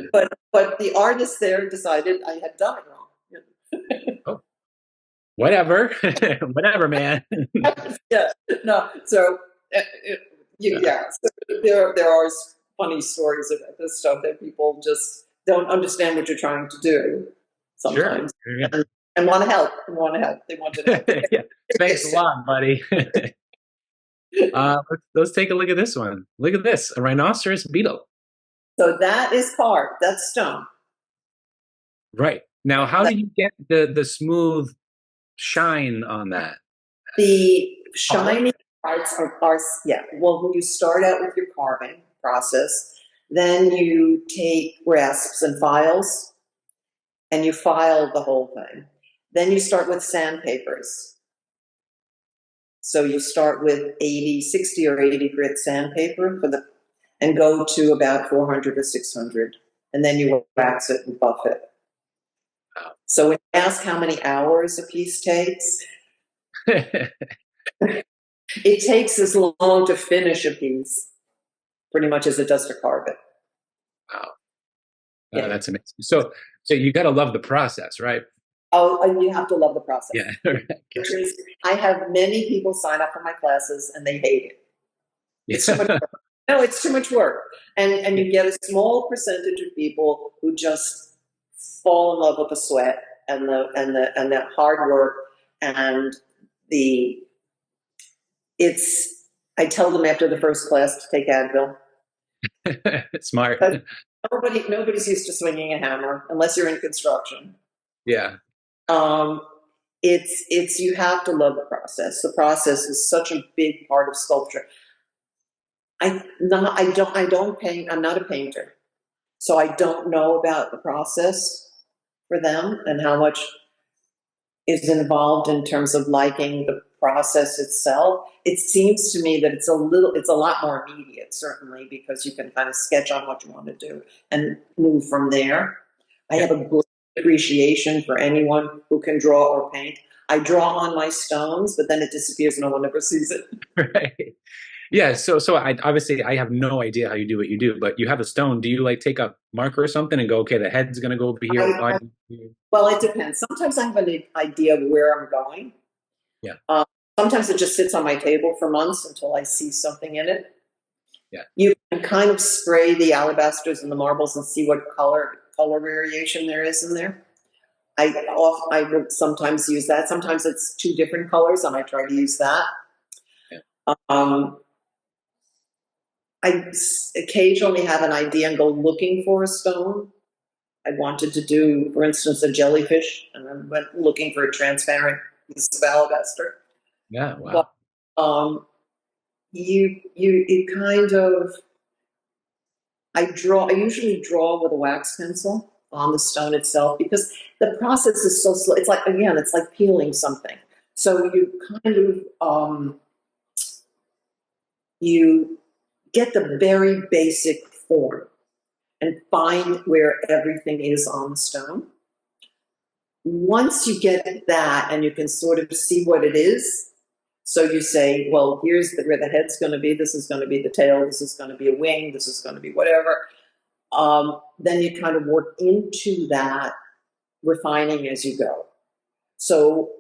But the artist there decided I had done it wrong. Oh, whatever. Whatever, man. Yeah, no. So yeah. So there are funny stories about this stuff that people just don't understand what you're trying to do sometimes, Sure. Yeah. and want to help. And want to help. They want to help. Yeah. Thanks a lot, buddy. Let's take a look at this one. Look at this, a rhinoceros beetle. So that is carved. That's stone. Right. Now, how did you get the smooth shine on that? The shiny parts are yeah. Well, when you start out with your carving process, then you take rasps and files, and you file the whole thing. Then you start with sandpapers. So you start with 60 or 80 grit sandpaper and go to about 400 or 600, and then you wax it and buff it. So when you ask how many hours a piece takes, it takes as long to finish a piece, pretty much as it does to carve it. Wow. Yeah. That's amazing. So you got to love the process, right? Oh, and you have to love the process. Yeah. I have many people sign up for my classes and they hate it. It's too much work. No, it's too much work. And you get a small percentage of people who just fall in love with the sweat and the hard work and I tell them after the first class to take Advil. Smart. Nobody's used to swinging a hammer unless you're in construction. Yeah. It's you have to love the process. The process is such a big part of sculpture. I don't paint. I'm not a painter, so I don't know about the process for them and how much is involved in terms of liking the process itself. It seems to me that it's a lot more immediate, certainly, because you can kind of sketch on what you want to do and move from there. I have a great appreciation for anyone who can draw or paint. I draw on my stones, but then it disappears. No one ever sees it. Right. Yeah. So I obviously I have no idea how you do what you do, but you have a stone. Do you like take a marker or something and go, okay, the head's going to go over here? Well, it depends. Sometimes I have an idea of where I'm going. Yeah. Sometimes it just sits on my table for months until I see something in it. Yeah. You can kind of spray the alabasters and the marbles and see what color variation there is in there. I will sometimes use that. Sometimes it's two different colors, and I try to use that. Yeah. I occasionally have an idea and go looking for a stone. I wanted to do, for instance, a jellyfish, and I went looking for a transparent piece of alabaster. Yeah, wow. But you kind of, I usually draw with a wax pencil on the stone itself because the process is so slow. It's like peeling something. So you kind of, you get the very basic form and find where everything is on the stone. Once you get that and you can sort of see what it is, so you say, well, here's where the head's going to be, this is going to be the tail, this is going to be a wing, this is going to be whatever, then you kind of work into that, refining as you go. So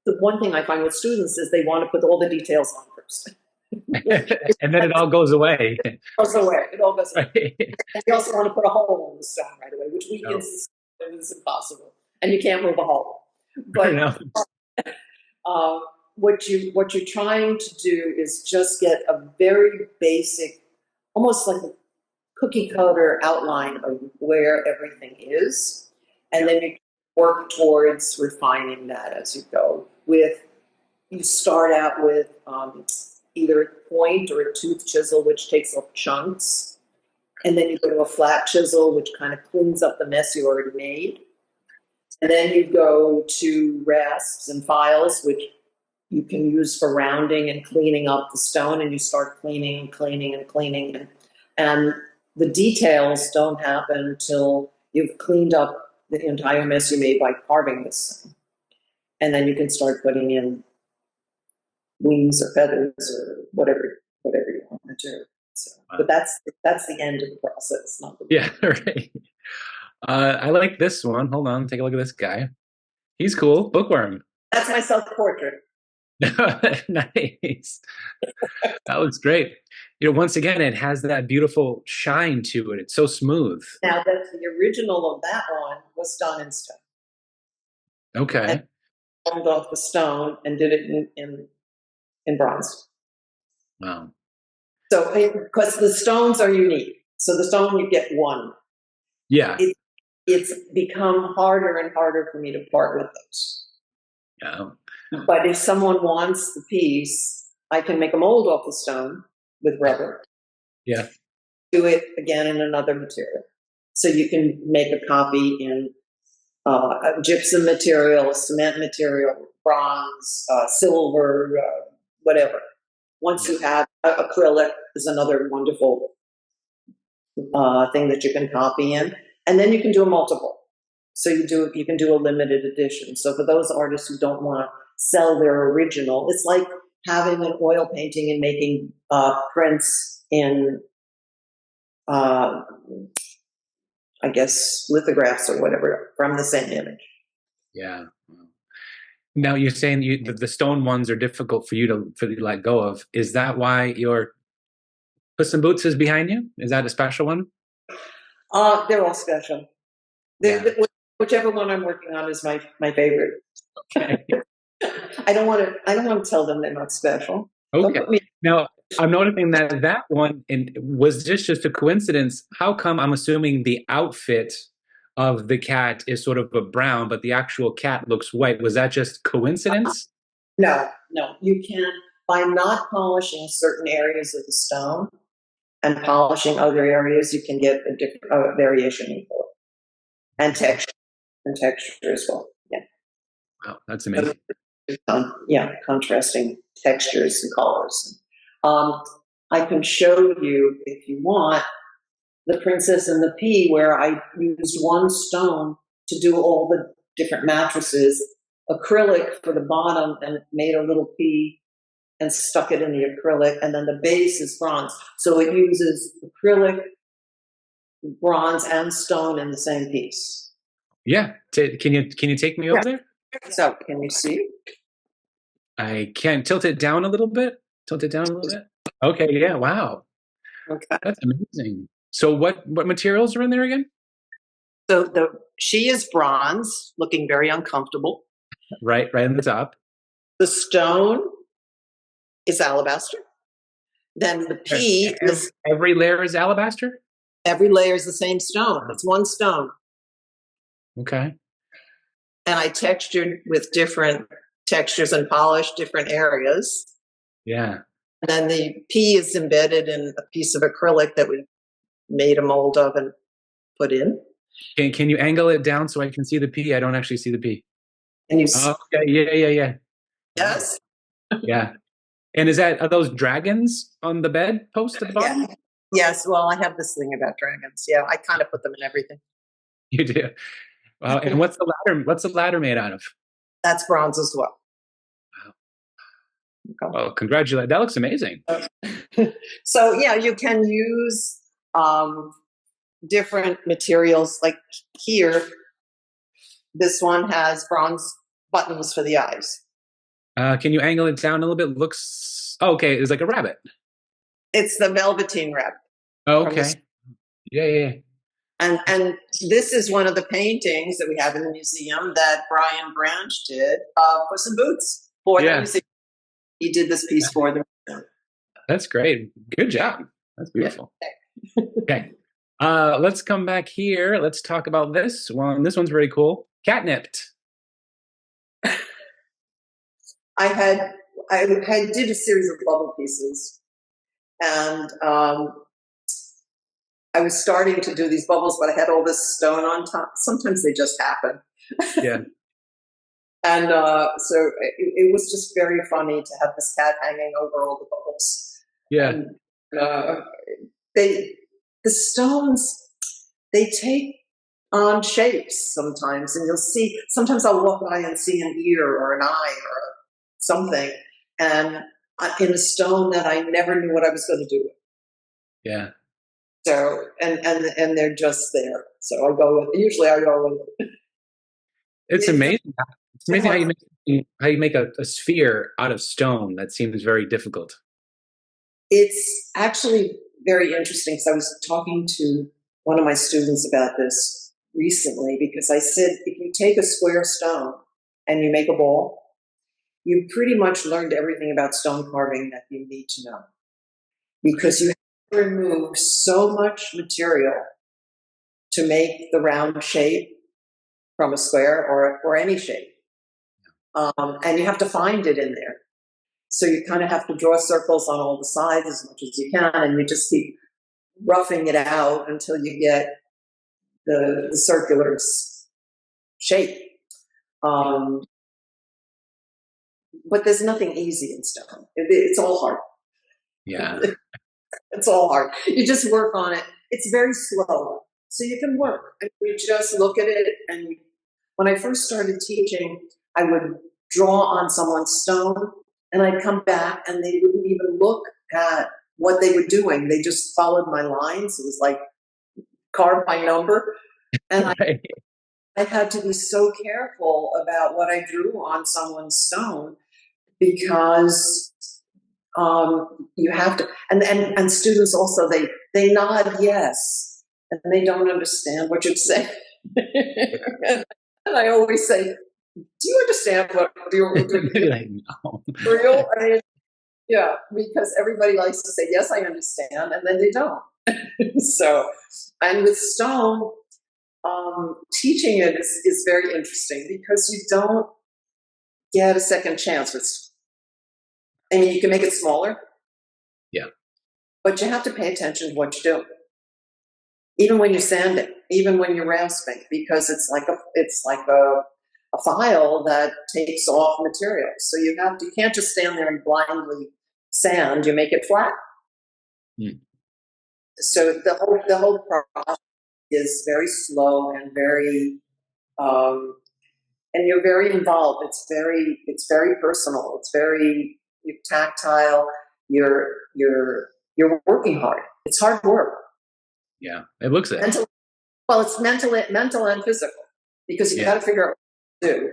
the one thing I find with students is they want to put all the details on first. And then it all goes away. It all goes away. And you also want to put a hole in the stone right away, which weakens is impossible. And you can't move a hole. But what you're trying to do is just get a very basic, almost like a cookie cutter outline of where everything is. And then you work towards refining that as you go. You start out with either a point or a tooth chisel, which takes off chunks. And then you go to a flat chisel, which kind of cleans up the mess you already made. And then you go to rasps and files, which you can use for rounding and cleaning up the stone. And you start cleaning and cleaning and cleaning. And the details don't happen until you've cleaned up the entire mess you made by carving this thing. And then you can start putting in wings or feathers or whatever you want to do. So, but that's the end of the process, not the Yeah, right. I like this one. Hold on, take a look at this guy. He's cool. Bookworm. That's my self-portrait. Nice. That looks great. Once again, it has that beautiful shine to it. It's so smooth. Now, the original of that one was done in stone. Okay. And rolled off the stone and did it in bronze. Wow. So, because the stones are unique. So the stone, you get one. Yeah. It's become harder and harder for me to part with those. Yeah. But if someone wants the piece, I can make a mold off the stone with rubber. Yeah. Do it again in another material. So you can make a copy in a gypsum material, cement material, bronze, silver, whatever. Once you have acrylic is another wonderful thing that you can copy in, and then you can do a multiple. So you can do a limited edition. So for those artists who don't want to sell their original, it's like having an oil painting and making prints in, I guess, lithographs or whatever from the same image. Yeah. Now you're saying the stone ones are difficult for you to let go of. Is that why your Puss in Boots is behind you? Is that a special one? They're all special. Whichever one I'm working on is my favorite. Okay. I don't want to tell them they're not special. Okay. Now I'm noticing that one was just a coincidence. How come? I'm assuming the outfit of the cat is sort of a brown, but the actual cat looks white. Was that just coincidence? No. You can, by not polishing certain areas of the stone and polishing other areas, you can get a different variation in color and texture as well. Yeah. Wow, that's amazing. Contrasting textures and colors. I can show you, if you want, the Princess and the Pea, where I used one stone to do all the different mattresses, acrylic for the bottom, and made a little pea and stuck it in the acrylic, and then the base is bronze. So it uses acrylic, bronze, and stone in the same piece. Yeah. Can you take me over there? So can you see? I can tilt it down a little bit. Okay. Yeah. Wow. Okay. That's amazing. So what materials are in there again? So she is bronze, looking very uncomfortable. Right on the top. The stone is alabaster. Then the pea is every layer is alabaster? Every layer is the same stone. It's one stone. Okay. And I textured with different textures and polished different areas. Yeah. And then the pea is embedded in a piece of acrylic that we made a mold of and put in. Can you angle it down so I can see the pea? I don't actually see the pea. And you okay. Yeah. Yes. Yeah. And are those dragons on the bed post at the bottom? Yeah. Yes. Well, I have this thing about dragons. Yeah, I kind of put them in everything. You do. Wow. And what's the ladder? What's the ladder made out of? That's bronze as well. Wow. Well, congratulations. That looks amazing. So yeah, you can use different materials. Like here, this one has bronze buttons for the eyes. Can you angle it down a little bit? Looks okay. It's like a rabbit. It's the velveteen rabbit. Okay. Yeah. And this is one of the paintings that we have in the museum that Brian Branch did, Puss in Boots for the museum. He did this piece for them. That's great. Good job. That's beautiful. Yeah. Okay. Let's come back here. Let's talk about this one. This one's very cool. Catnipped. I did a series of bubble pieces, and I was starting to do these bubbles, but I had all this stone on top. Sometimes they just happen. Yeah. And so it was just very funny to have this cat hanging over all the bubbles. Yeah. And, the stones, they take on shapes sometimes, and you'll see, sometimes I'll walk by and see an ear or an eye or something, and in a stone that I never knew what I was going to do with. Yeah. So, and they're just there. So usually I go with it. It's amazing. It's amazing how you make a sphere out of stone. That seems very difficult. It's actually very interesting because I was talking to one of my students about this recently, because I said, if you take a square stone and you make a ball, you pretty much learned everything about stone carving that you need to know, because you have to remove so much material to make the round shape from a square or any shape. And you have to find it in there. So you kind of have to draw circles on all the sides as much as you can, and you just keep roughing it out until you get the circular shape. But there's nothing easy in stone. It's all hard. Yeah. It's all hard. You just work on it. It's very slow. So you can work. And you just look at it. And when I first started teaching, I would draw on someone's stone, and I'd come back and they wouldn't even look at what they were doing. They just followed my lines. It was like carve my number. And Right. I had to be so careful about what I drew on someone's stone, because you have to, and students also, they nod yes, and they don't understand what you're saying. And I always say, do you understand what you're doing? Like, no. Real? I mean, yeah, because everybody likes to say, yes, I understand, and then they don't. So, and with stone, teaching it is very interesting, because you don't get a second chance with stone. I mean, you can make it smaller. Yeah. But you have to pay attention to what you do. Even when you're sanding, even when you're rasping, because it's like a file that takes off material. So you can't just stand there and blindly sand, you make it flat. Hmm. So the whole process is very slow and very and you're very involved. It's very personal. It's very tactile. You're working hard. It's hard work. Yeah. It looks it. Well, it's mental and physical, because you got to figure out what to do,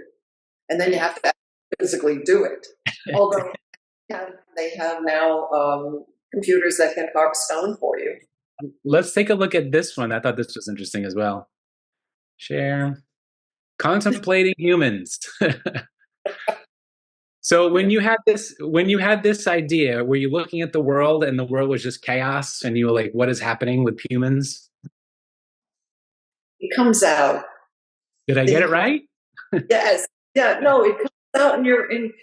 and then you have to physically do it. Although they have now computers that can carve stone for you. Let's take a look at this one. I thought this was interesting as well. Share. Contemplating humans. So when you had this idea, were you looking at the world and the world was just chaos, and you were like, what is happening with humans? It comes out. Did I get it right? Yes. Yeah. No, it comes out, and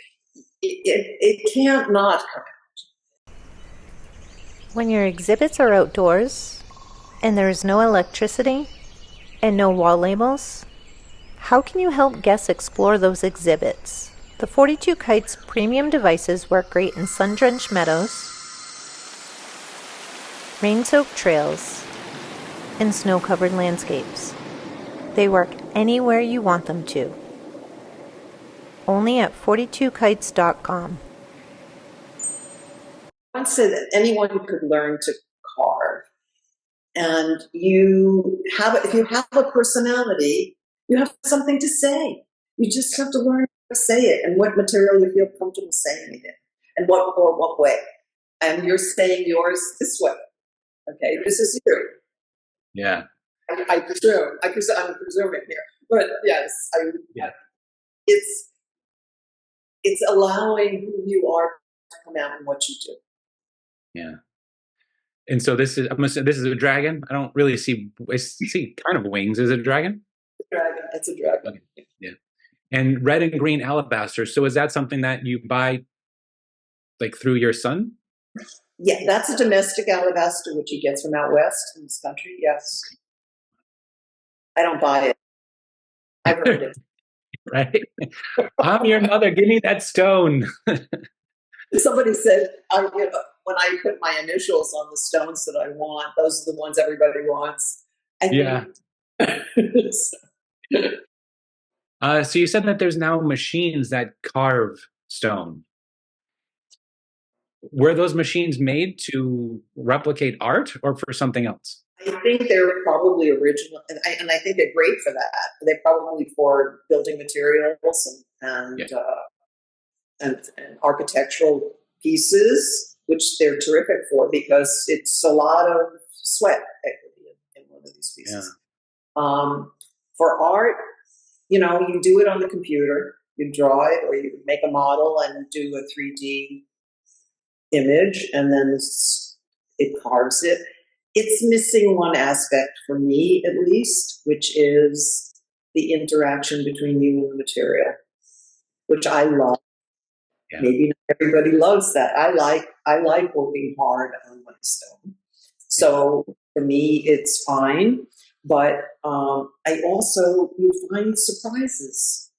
it can't not come out. When your exhibits are outdoors and there is no electricity and no wall labels, how can you help guests explore those exhibits? The 42 Kites premium devices work great in sun-drenched meadows, rain-soaked trails, and snow-covered landscapes. They work anywhere you want them to. Only at 42kites.com. I said that anyone could learn to carve, and if you have a personality, you have something to say. You just have to learn how to say it, and what material you feel comfortable saying it in, and what way. And you're saying yours this way. Okay, this is you. Yeah. I presume. I'm presuming here, but yes, it's allowing who you are to come out in what you do. Yeah. And so this is a dragon. I don't really see. I see kind of wings. Is it a dragon? It's a dragon. Okay. Yeah. And red and green alabaster. So is that something that you buy, like, through your son? Yeah, that's a domestic alabaster, which he gets from out west in this country. Yes, I don't buy it. I've heard it. Right. I'm your mother. Give me that stone. Somebody said, when I put my initials on the stones that I want, those are the ones everybody wants. I Yeah. think So you said that there's now machines that carve stone. Were those machines made to replicate art or for something else? I think they're probably original, and I think they're great for that. They're probably for building materials Yeah. and architectural pieces, which they're terrific for because it's a lot of sweat equity in one of these pieces. For art, you do it on the computer, you draw it, or you make a model and do a 3D image, and then it carves it. It's missing one aspect for me, at least, which is the interaction between you and the material, which I love. Yeah. Maybe not everybody loves that. I like working hard on my stone. So for me, it's fine. But you find surprises.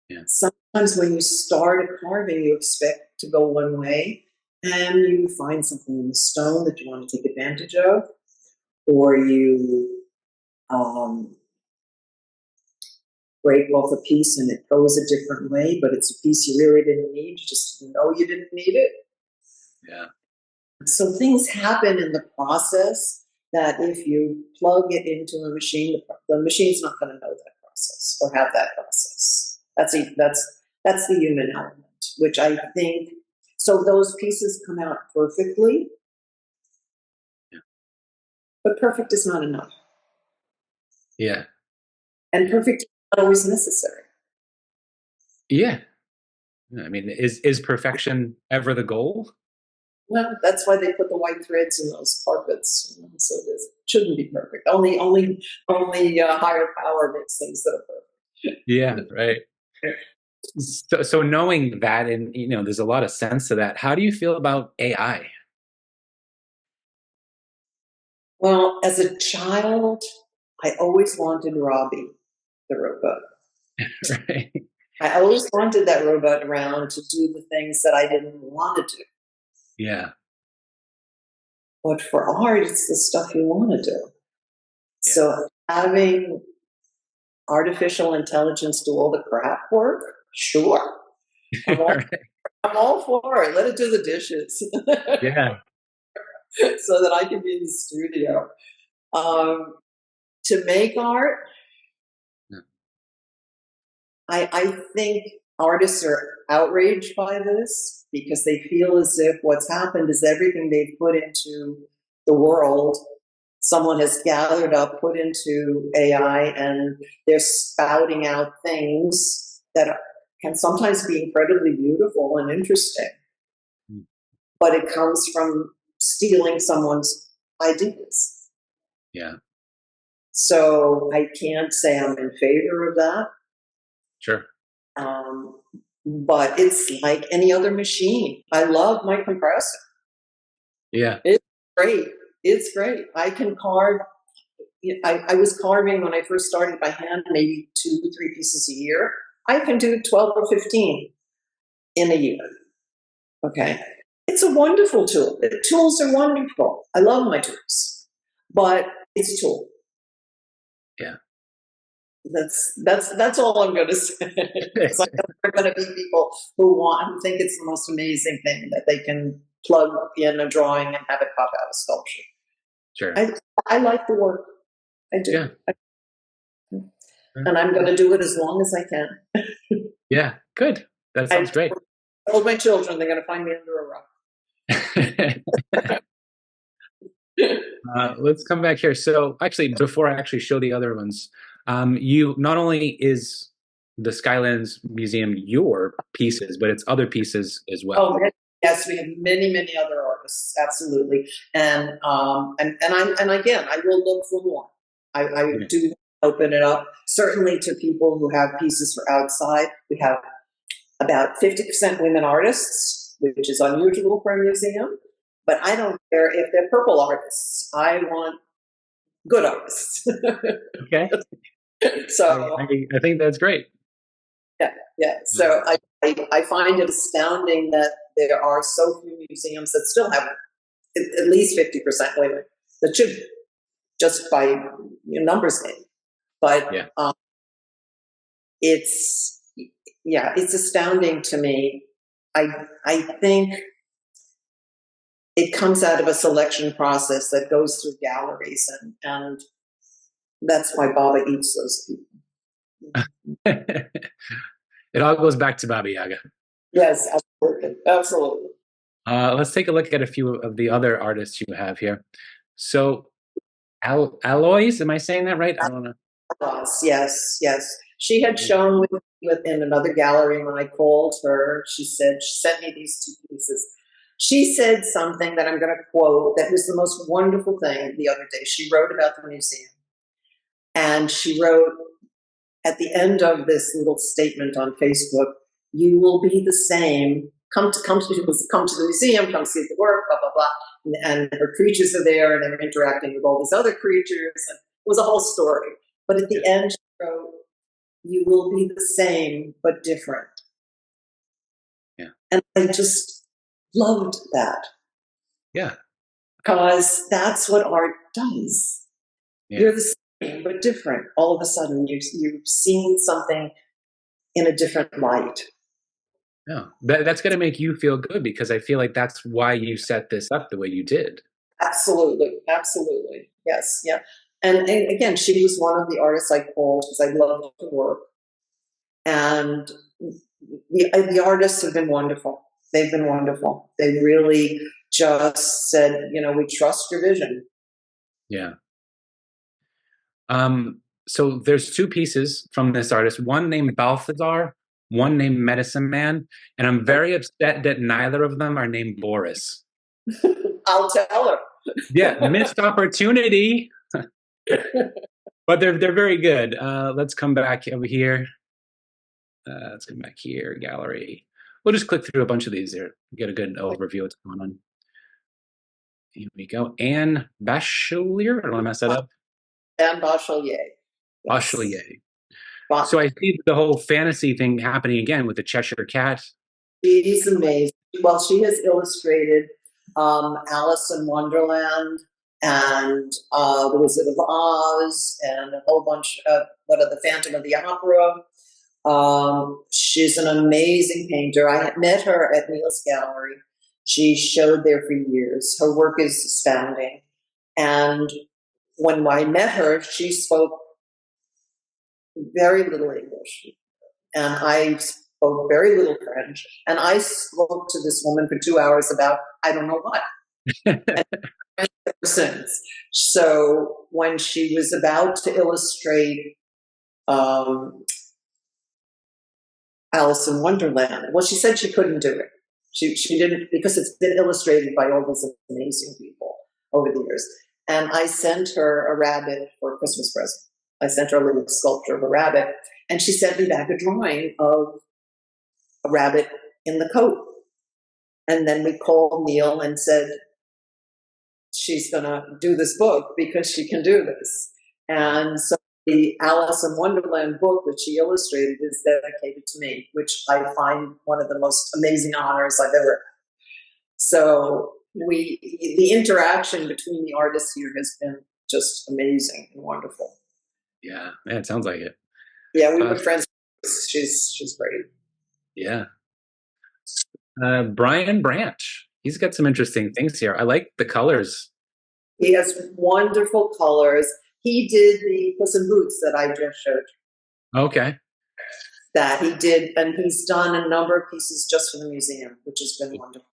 Yeah. Sometimes when you start a carving, you expect to go one way, and you find something in the stone that you want to take advantage of, or you break off a piece and it goes a different way, but it's a piece you really didn't need. You just didn't know you didn't need it. Yeah. So things happen in the process that if you plug it into a machine, the machine's not going to know that process or have that process. That's the human element, which I think. So those pieces come out perfectly, but perfect is not enough. Yeah. And perfect is not always necessary. Yeah. I mean, is perfection ever the goal? Well, that's why they put the white threads in those carpets, so it shouldn't be perfect. Only higher power makes things that are perfect. Yeah, right. So knowing that, and there's a lot of sense to that. How do you feel about AI? Well, as a child, I always wanted Robbie, the robot. Right. I always wanted that robot around to do the things that I didn't want to do. Yeah. But for art, it's the stuff you want to do. Yeah. So having artificial intelligence do all the crap work, sure. I'm all for it. Let it do the dishes. Yeah. So that I can be in the studio. To make art, I think artists are outraged by this because they feel as if what's happened is everything they've put into the world, someone has gathered up, put into AI, and they're spouting out things that can sometimes be incredibly beautiful and interesting. But it comes from stealing someone's ideas. Yeah. So I can't say I'm in favor of that. Sure. But it's like any other machine. I love my compressor. Yeah. It's great. It's great. I can carve. I was carving when I first started by hand, maybe 2 3 pieces a year. I can do 12 or 15 in a year. Okay. It's a wonderful tool. The tools are wonderful. I love my tools, but it's a tool. Yeah. That's all I'm going to say. Because I know there are going to be people who think it's the most amazing thing that they can plug in a drawing and have it pop out a sculpture. Sure. I like the work. I do. Yeah. And I'm going to do it as long as I can. Yeah. Good. That sounds great. I told my children they're going to find me under a rock. Let's come back here. So actually, before I actually show the other ones, you not only is the Skylands Museum your pieces, but it's other pieces as well. Oh, yes, we have many other artists, absolutely. And again, I will look for more. I do open it up, certainly to people who have pieces for outside. We have about 50% women artists, which is unusual for a museum. But I don't care if they're purple artists. I want good artists. Okay. So I think that's great. Yeah. So I find it astounding that there are so few museums that still have at least 50% women. That should, just by numbers game. But Yeah. it's, yeah, it's astounding to me. I think it comes out of a selection process that goes through galleries, and that's why Baba eats those people. It all goes back to Baba Yaga. Yes, absolutely. Absolutely. Let's take a look at a few of the other artists you have here. So, Alois, am I saying that right? I don't know. Yes, yes. She had shown in another gallery when I called her. She sent me these two pieces. She said something that I'm going to quote that was the most wonderful thing the other day. She wrote about the museum. And she wrote at the end of this little statement on Facebook, "You will be the same. Come to the museum, come see the work, blah blah blah." And her creatures are there, and they're interacting with all these other creatures, and it was a whole story. But at the end, she wrote, "You will be the same but different." Yeah. And I just loved that, Yeah. because that's what art does. Yeah. You're the same but different. All of a sudden, you've seen something in a different light. Yeah. That's going to make you feel good because I feel like that's why you set this up the way you did. Absolutely, absolutely, yes, yeah. And again, she was one of the artists I called because I loved her work, and the artists have been wonderful. They've been wonderful. They really just said, we trust your vision. Yeah. So there's two pieces from this artist, one named Balthazar, one named Medicine Man, and I'm very upset that neither of them are named Boris. I'll tell her. Yeah, missed opportunity. But they're very good. Let's come back over here. Let's come back here, gallery. We'll just click through a bunch of these here, get a good overview of what's going on. Here we go. Anne Bachelier. I don't want to mess that up. And Bachelier. Yes. Bachelier. So I see the whole fantasy thing happening again with the Cheshire Cat. She's amazing. Well, she has illustrated Alice in Wonderland and The Wizard of Oz and a whole bunch of the Phantom of the Opera. She's an amazing painter. I met her at Neil's Gallery. She showed there for years. Her work is astounding. And when I met her, she spoke very little English. And I spoke very little French. And I spoke to this woman for 2 hours about I don't know what. Ever since. So when she was about to illustrate Alice in Wonderland, well, she said she couldn't do it. She didn't, because it's been illustrated by all these amazing people over the years. And I sent her a rabbit for a Christmas present. I sent her a little sculpture of a rabbit, and she sent me back a drawing of a rabbit in the coat. And then we called Neil and said, she's going to do this book because she can do this. And so the Alice in Wonderland book that she illustrated is dedicated to me, which I find one of the most amazing honors I've ever had. So the interaction between the artists here has been just amazing and wonderful. Yeah, it sounds like it. Yeah, we were friends. She's great. Yeah. Brian Branch. He's got some interesting things here. I like the colors. He has wonderful colors. He did the Puss in Boots that I just showed you. Okay. That he did, and he's done a number of pieces just for the museum, which has been wonderful.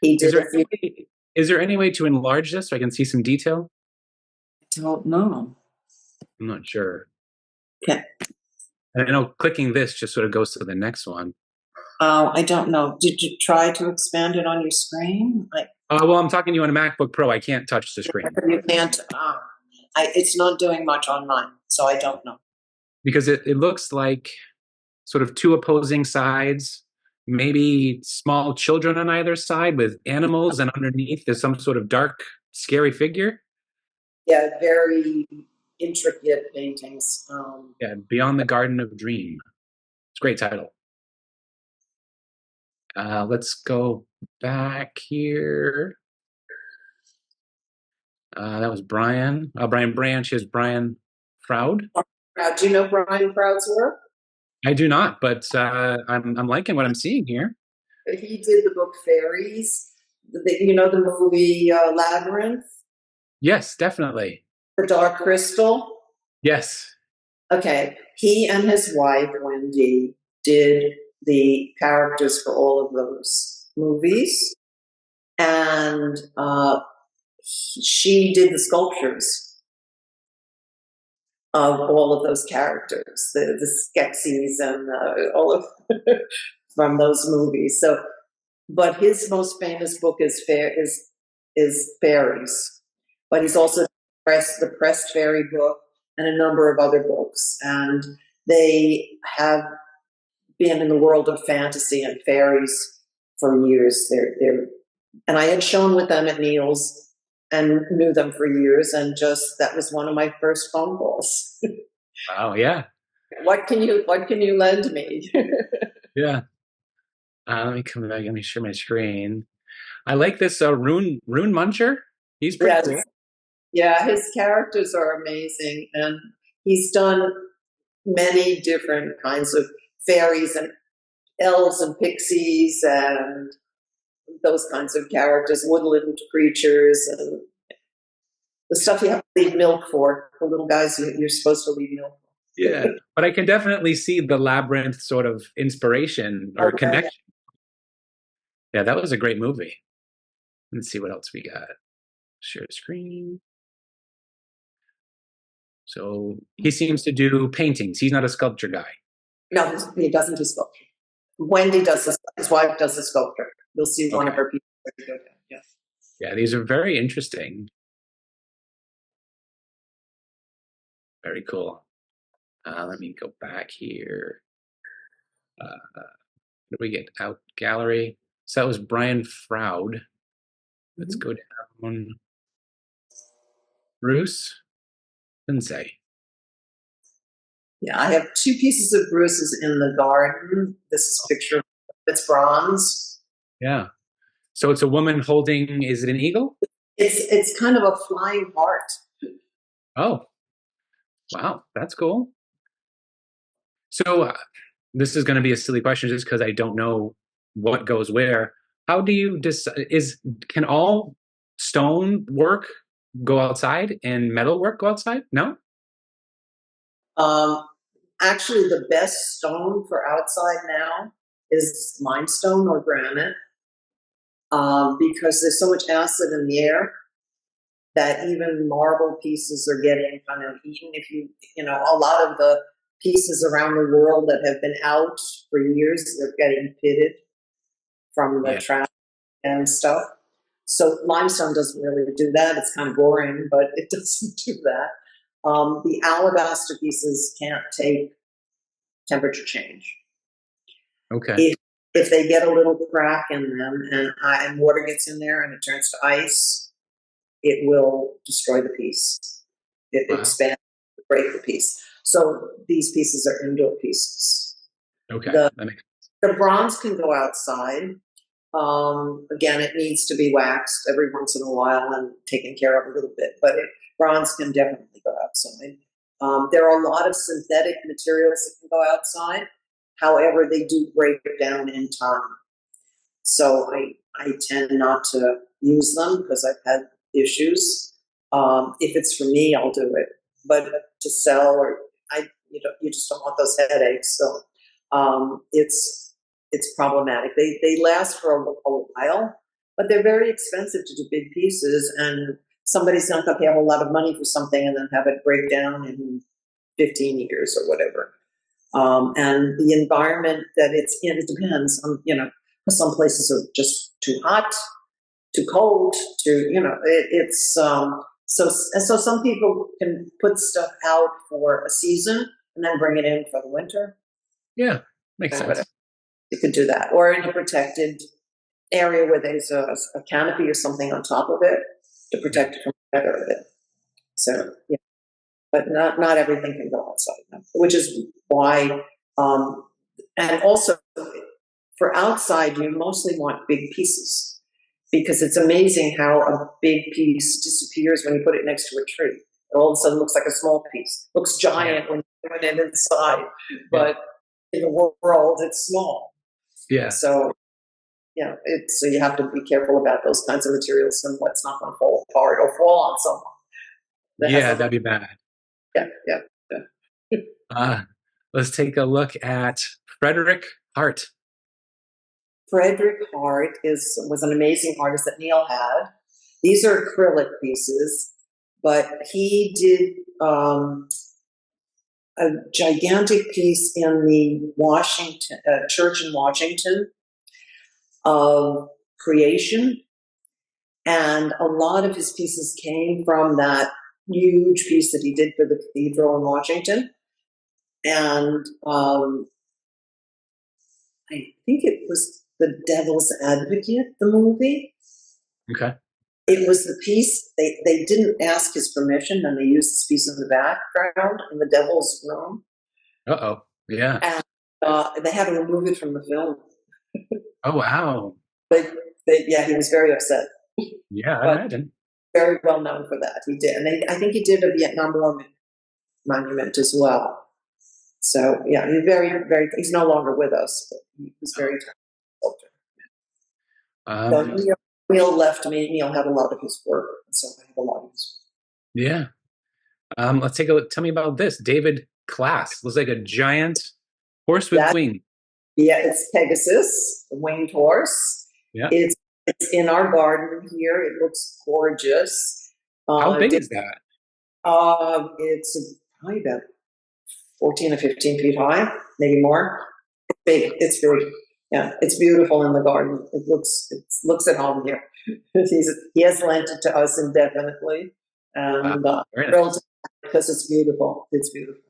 He did Is there any way to enlarge this so I can see some detail? I don't know. I'm not sure. Okay. I know clicking this just sort of goes to the next one. I don't know. Did you try to expand it on your screen? Well, I'm talking to you on a MacBook Pro. I can't touch the screen. You can't. It's not doing much on mine, so I don't know. Because it looks like sort of two opposing sides, maybe small children on either side with animals, and underneath there's some sort of dark, scary figure. Yeah, very intricate paintings. Yeah, Beyond the Garden of Dream. It's a great title. Let's go back here. That was Brian. Brian Branch. Here's Brian Froud. Do you know Brian Proud's work? I do not, but I'm liking what I'm seeing here. He did the book Fairies. You know the movie Labyrinth, Yes, definitely. The Dark Crystal. Yes. Okay, he and his wife Wendy did the characters for all of those movies, and she did the sculptures of all of those characters, the Skeksis and all of from those movies. So, but his most famous book is Fairies, but he's also pressed the Pressed Fairy book and a number of other books, and they have been in the world of fantasy and fairies for years. They're and I had shown with them at Neil's and knew them for years, and just that was one of my first phone calls. Wow. Yeah. What can you lend me? Yeah. Let me come back. Let me share my screen. I like this Rune Muncher. He's pretty Yes. cool. Yeah, his characters are amazing, and he's done many different kinds of fairies and elves and pixies and those kinds of characters, woodland creatures, and the stuff you have to leave milk for. The little guys you're supposed to leave milk for. Yeah. But I can definitely see the labyrinth sort of inspiration or Okay. connection. Yeah, that was a great movie. Let's see what else we got. Share screen. So he seems to do paintings. He's not a sculpture guy. No, he doesn't do sculpture. Wendy does his wife does the sculpture. You'll see one of Okay. her pieces. Yes. Yeah, these are very interesting. Very cool. Let me go back here. Where do we get out? Gallery. So that was Brian Froud. Let's go down. Bruce. Didn't say. Yeah, I have two pieces of Bruce's in the garden. This is a picture. It's bronze. Yeah. So it's a woman holding, is it an eagle? It's kind of a flying heart. Oh, wow. That's cool. So this is going to be a silly question just because I don't know what goes where. How do you decide? Can all stone work go outside and metal work go outside? No? Actually, the best stone for outside now is limestone or granite, because there's so much acid in the air that even marble pieces are getting kind of eaten. If a lot of the pieces around the world that have been out for years, they're getting pitted from the Yeah. traffic and stuff. So limestone doesn't really do that. It's kind of boring, but it doesn't do that. The alabaster pieces can't take temperature change. Okay. If they get a little crack in them and water gets in there and it turns to ice, it will destroy the piece. It Wow. expands, break the piece. So these pieces are indoor pieces. Okay. The- That makes The bronze can go outside. Again, it needs to be waxed every once in a while and taken care of a little bit, but bronze can definitely go outside. There are a lot of synthetic materials that can go outside. However, they do break down in time. So I tend not to use them because I've had issues. If it's for me, I'll do it. But to sell, you just don't want those headaches. So it's problematic. They last for a while, but they're very expensive to do big pieces, and somebody's not going to pay a whole lot of money for something and then have it break down in 15 years or whatever. And the environment that it's in, it depends on, some places are just too hot, too cold, so some people can put stuff out for a season and then bring it in for the winter. Yeah, makes sense. Whatever. You could do that, or in a protected area where there's a canopy or something on top of it to protect it from the weather of it. So, yeah. But not everything can go outside, which is why, and also for outside, you mostly want big pieces because it's amazing how a big piece disappears when you put it next to a tree It all of a sudden looks like a small piece. Looks giant when you put it inside, but in the world, it's small. Yeah. So, so you have to be careful about those kinds of materials and what's not going to fall apart or fall on someone. Yeah, that'd be bad. Yeah. Let's take a look at Frederick Hart. Frederick Hart was an amazing artist that Neil had. These are acrylic pieces, but he did a gigantic piece in the Washington church in Washington of creation, and a lot of his pieces came from that huge piece that he did for the cathedral in Washington. And I think it was The Devil's Advocate, the movie. Okay. It was the piece, they didn't ask his permission, and they used this piece in the background in the Devil's room. Uh-oh. Yeah. And they had to remove it from the film. Oh, wow. He was very upset. Yeah, I imagine. Very well known for that. He did. And I think he did a Vietnam War monument as well. So, he's very, very, he's no longer with us, but he was very talented. Neil left me. Neil had a lot of his work, so I have a lot of his work. Yeah. Let's take a look. Tell me about this. David Class. Looks like a giant horse with wings. Yeah, it's Pegasus, the winged horse. Yeah. It's in our garden here. It looks gorgeous. How big is that? It's probably about 14 or 15 feet high, maybe more. It's big. It's big. Yeah, it's beautiful in the garden. It looks at home here. He has lent it to us indefinitely, and nice. Because it's beautiful. It's beautiful.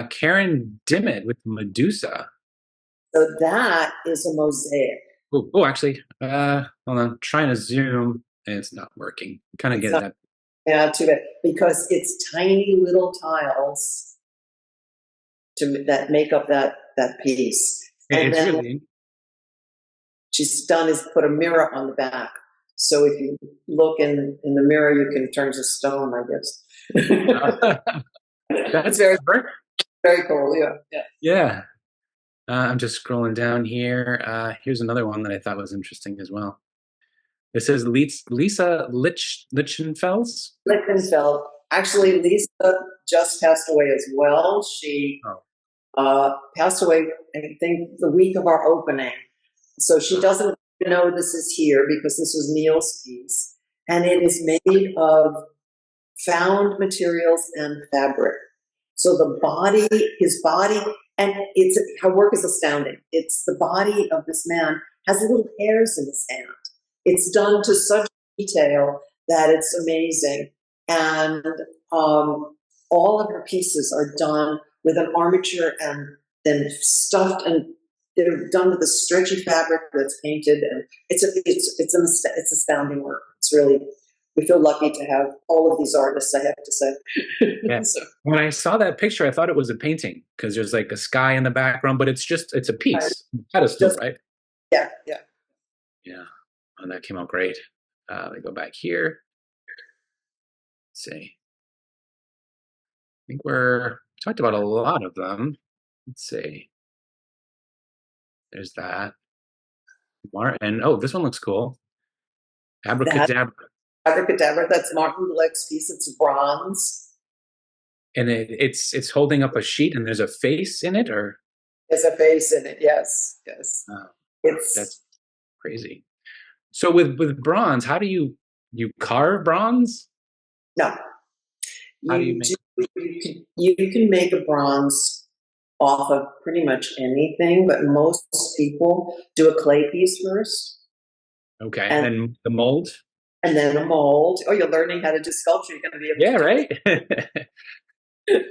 Karen Dimmitt with Medusa. So that is a mosaic. Oh, actually, hold on. Trying to zoom, and it's not working. Kind of get that. Yeah, too bad, because it's tiny little tiles that make up that piece. And then what she's done is put a mirror on the back. So if you look in the mirror, you can turn to stone, I guess. That's very cool. Yeah. I'm just scrolling down here. Here's another one that I thought was interesting as well. This is Lisa Lichtenfels. Lichtenfeld. Actually, Lisa just passed away as well. She passed away, I think, the week of our opening. So she doesn't know this is here because this was Neil's piece. And it is made of found materials and fabric. So his body, and her work is astounding. It's the body of this man has little hairs in his hand. It's done to such detail that it's amazing. And all of her pieces are done with an armature and then stuffed, and they're done with a stretchy fabric that's painted, and it's astounding work. It's really, we feel lucky to have all of these artists, I have to say. Yeah. So, when I saw that picture, I thought it was a painting because there's like a sky in the background, but it's a piece. Pedestal, right? Yeah. Oh, that came out great. Let me go back here. Let's see. I think we talked about a lot of them. Let's see. There's that. Martin. Oh, this one looks cool. Abracadabra. Abracadabra. That's Martin Bleck's piece. It's bronze. And it's holding up a sheet, and there's a face in it, or there's a face in it. Yes. Oh, that's crazy. So with bronze, how do you carve bronze? No. You can make a bronze off of pretty much anything, but most people do a clay piece first. Okay, and then the mold? And then a mold. Oh, you're learning how to do sculpture. You're going to be able to right?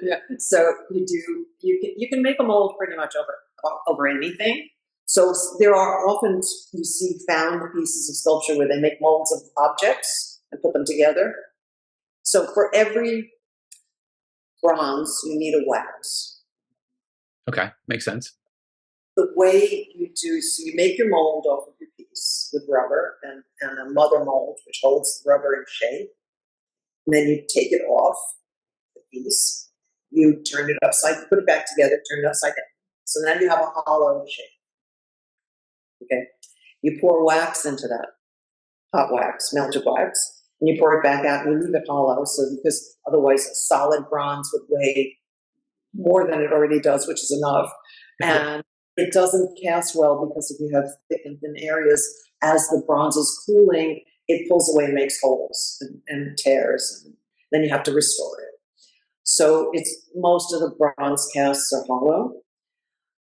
Yeah. So you can make a mold pretty much over anything. So there are often, you see found pieces of sculpture where they make molds of objects and put them together. So for every bronze, you need a wax. Okay, makes sense. The way you do, so you make your mold off of your piece with rubber and a mother mold, which holds the rubber in shape. And then you take it off the piece, you turn it upside, put it back together, turn it upside down. So now you have a hollow shape. Okay. You pour wax into that, hot wax, melted wax, and you pour it back out and you leave it hollow. So because otherwise a solid bronze would weigh more than it already does, which is enough. And it doesn't cast well because if you have thick and thin areas, as the bronze is cooling, it pulls away and makes holes and tears, and then you have to restore it. So it's most of the bronze casts are hollow.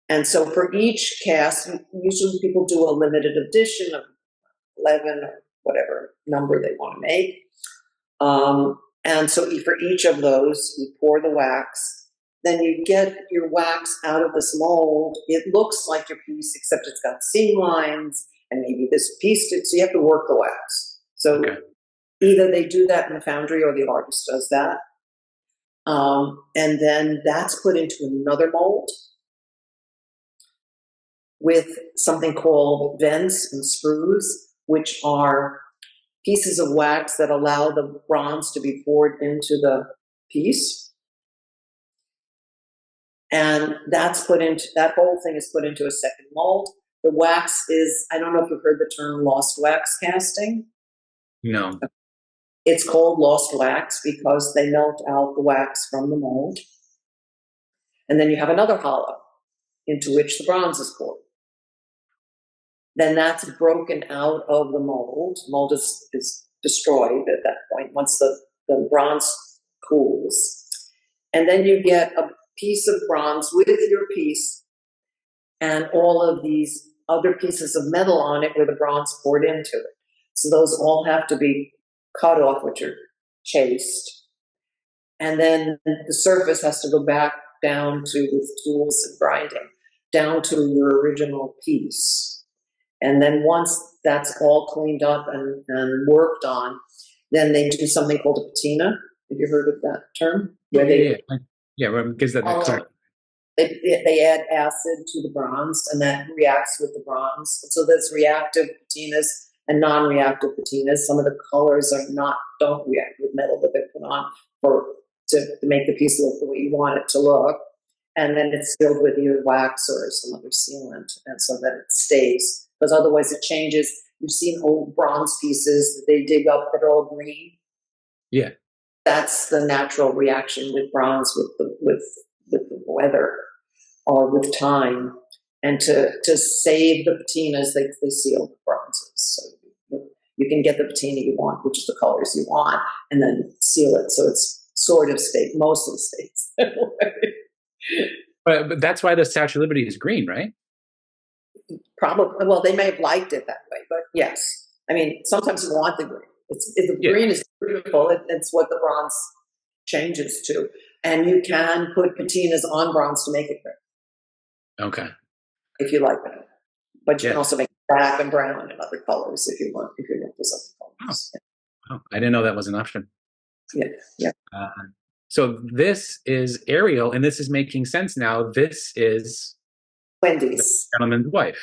And so for each cast, usually people do a limited edition of 11 or whatever number they want to make. And so for each of those, you pour the wax. Then you get your wax out of this mold. It looks like your piece, except it's got seam lines and maybe this piece. So you have to work the wax. So either they do that in the foundry or the artist does that. And then that's put into another mold with something called vents and sprues, which are pieces of wax that allow the bronze to be poured into the piece. And that's put into, that whole thing is put into a second mold. The wax is, I don't know if you've heard the term lost wax casting. No. It's called lost wax because they melt out the wax from the mold. And then you have another hollow into which the bronze is poured. Then that's broken out of the mold. Mold is destroyed at that point once the bronze cools. And then you get a piece of bronze with your piece and all of these other pieces of metal on it with the bronze poured into it. So those all have to be cut off, which are chased. And then the surface has to go back down to, with tools and grinding, down to your original piece. And then once that's all cleaned up and worked on, then they do something called a patina. Have you heard of that term? Where Because that they add acid to the bronze, and that reacts with the bronze. And so there's reactive patinas and non-reactive patinas. Some of the colors don't react with metal, but they're put on to make the piece look the way you want it to look. And then it's sealed with either wax or some other sealant, and so that it stays. Because otherwise it changes. You've seen old bronze pieces that they dig up that are all green. Yeah. That's the natural reaction with bronze with the weather or with time. And to save the patinas, they seal the bronzes. So you can get the patina you want, which is the colors you want, and then seal it so it's sort of mostly stays that way. But that's why the Statue of Liberty is green, right? Probably. Well, they may have liked it that way, but yes. I mean, sometimes you want the green. Green is beautiful. It's what the bronze changes to. And you can put patinas on bronze to make it green. Okay. If you like that. But you can also make black and brown and other colors if you want those other colors. Oh, I didn't know that was an option. Yeah. So this is Ariel, and this is making sense now. This is Wendy's gentleman's wife.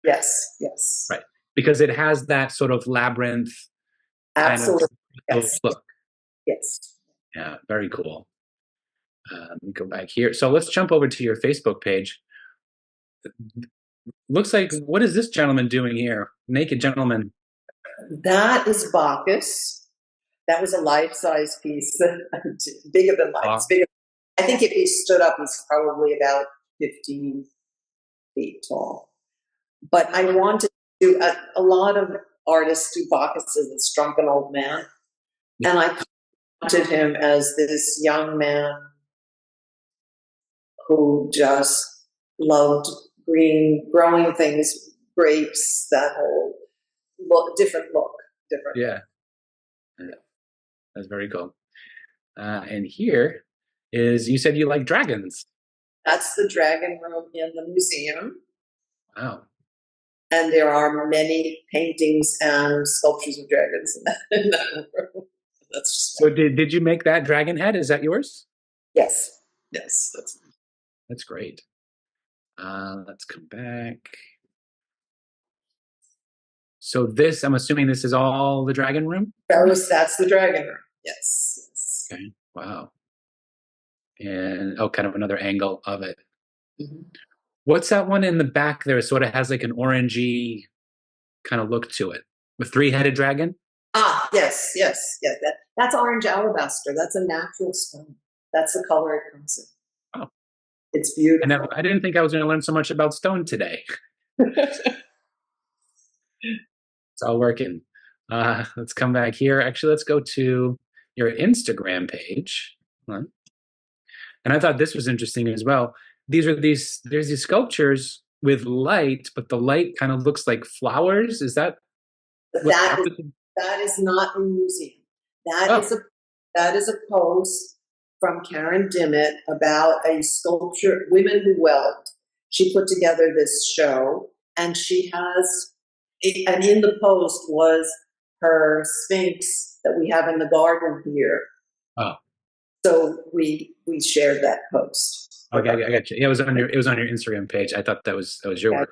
Yes. Right. Because it has that sort of labyrinth Absolutely. kind of look. Yes. Yeah, very cool. Let me go back here. So let's jump over to your Facebook page. Looks like, what is this gentleman doing here? Naked gentleman. That is Bacchus. That was a life-size piece, bigger than life. I think if he stood up, he's probably about 15 feet tall. But I wanted to, a lot of artists do Bacchus as this drunken old man. And I wanted him as this young man who just loved growing things, grapes, that whole different look. Yeah. That's very cool. And here is, you said you like dragons. That's the dragon room in the museum. Wow. And there are many paintings and sculptures of dragons in that room. So did you make that dragon head? Is that yours? Yes. That's great. Let's come back. So this, I'm assuming this is all the dragon room? That's the dragon room. Yes, yes. Okay. Wow. And oh, kind of another angle of it. Mhm. What's that one in the back there? Sort of has like an orangey kind of look to it. The three-headed dragon? Ah, yes, yes, yes. That's orange alabaster. That's a natural stone. That's the color it comes in. Oh, It's beautiful. I didn't think I was going to learn so much about stone today. It's all working. Let's come back here. Actually, let's go to your Instagram page. Hold on. And I thought this was interesting as well. There's these sculptures with light, but the light kind of looks like flowers. Is that But what that was? that is not a museum. That Oh, is a that is a post from Karen Dimmitt about a sculpture, Women Who Weld. She put together this show, and she has, and in the post was her Sphinx that we have in the garden here. oh, So we shared that post. okay, I got you. Yeah, it was on your Instagram page. I thought that was your Okay.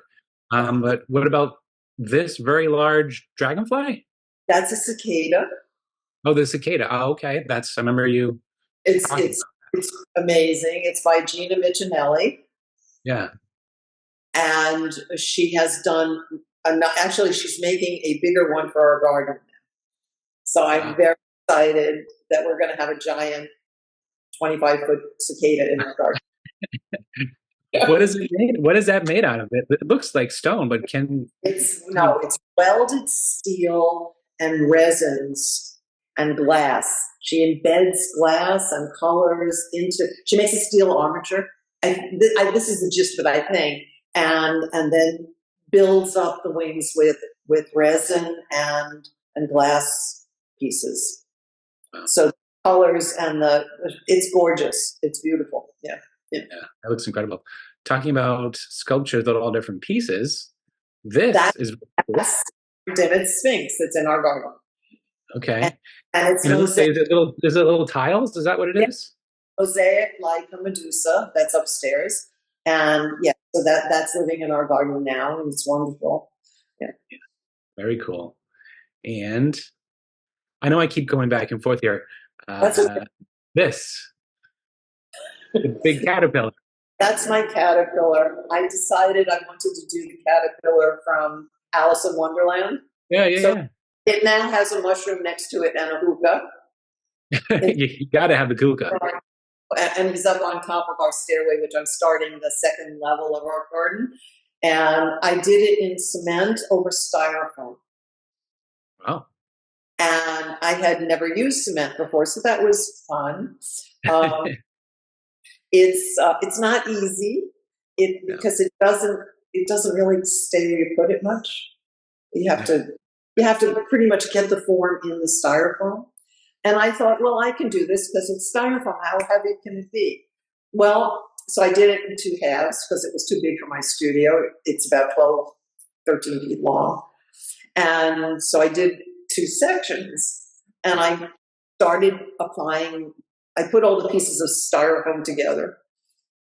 work. But what about this very large dragonfly? That's a cicada. Oh, the cicada. Oh, okay. I remember you It's talking it's about. it's amazing. It's by Gina Miccinelli, Yeah. and she has done. Actually, she's making a bigger one for our garden. So I'm Wow. very excited that we're going to have a giant 25-foot cicada in our garden. What is it made? What is that made out of? It looks like stone, but It's welded steel and resins and glass. She embeds glass and colors into. She makes a steel armature. This is the gist of it, I think, and then builds up the wings with resin and glass pieces. So the colors and it's gorgeous. It's beautiful. Yeah. Yeah. Yeah, that looks incredible. Talking about sculptures that are all different pieces, this is cool. That's Dimmitt Sphinx that's in our garden. And, Okay. and it's And mosaic, is it little tiles? Is that what it is? mosaic like a Medusa that's upstairs. And yeah, so that's living in our garden now, and it's wonderful. Yeah. Very cool. And I know I keep going back and forth here. That's okay. This, the big caterpillar. That's my caterpillar. I decided I wanted to do the caterpillar from Alice in Wonderland. Yeah, yeah, So it now has a mushroom next to it and a hookah. yeah. You got to have the kuka. And he's up on top of our stairway, which I'm starting the second level of our garden. And I did it in cement over styrofoam. Wow. And I had never used cement before, so that was fun. Um, it's not easy because it doesn't really stay where you put it much. You have to pretty much get the form in the styrofoam. And I thought, well, I can do this because it's styrofoam. How heavy can it be? Well, so I did it in two halves because it was too big for my studio. It's about 12, 13 feet long. And so I did two sections, and I started applying. I put all the pieces of styrofoam together,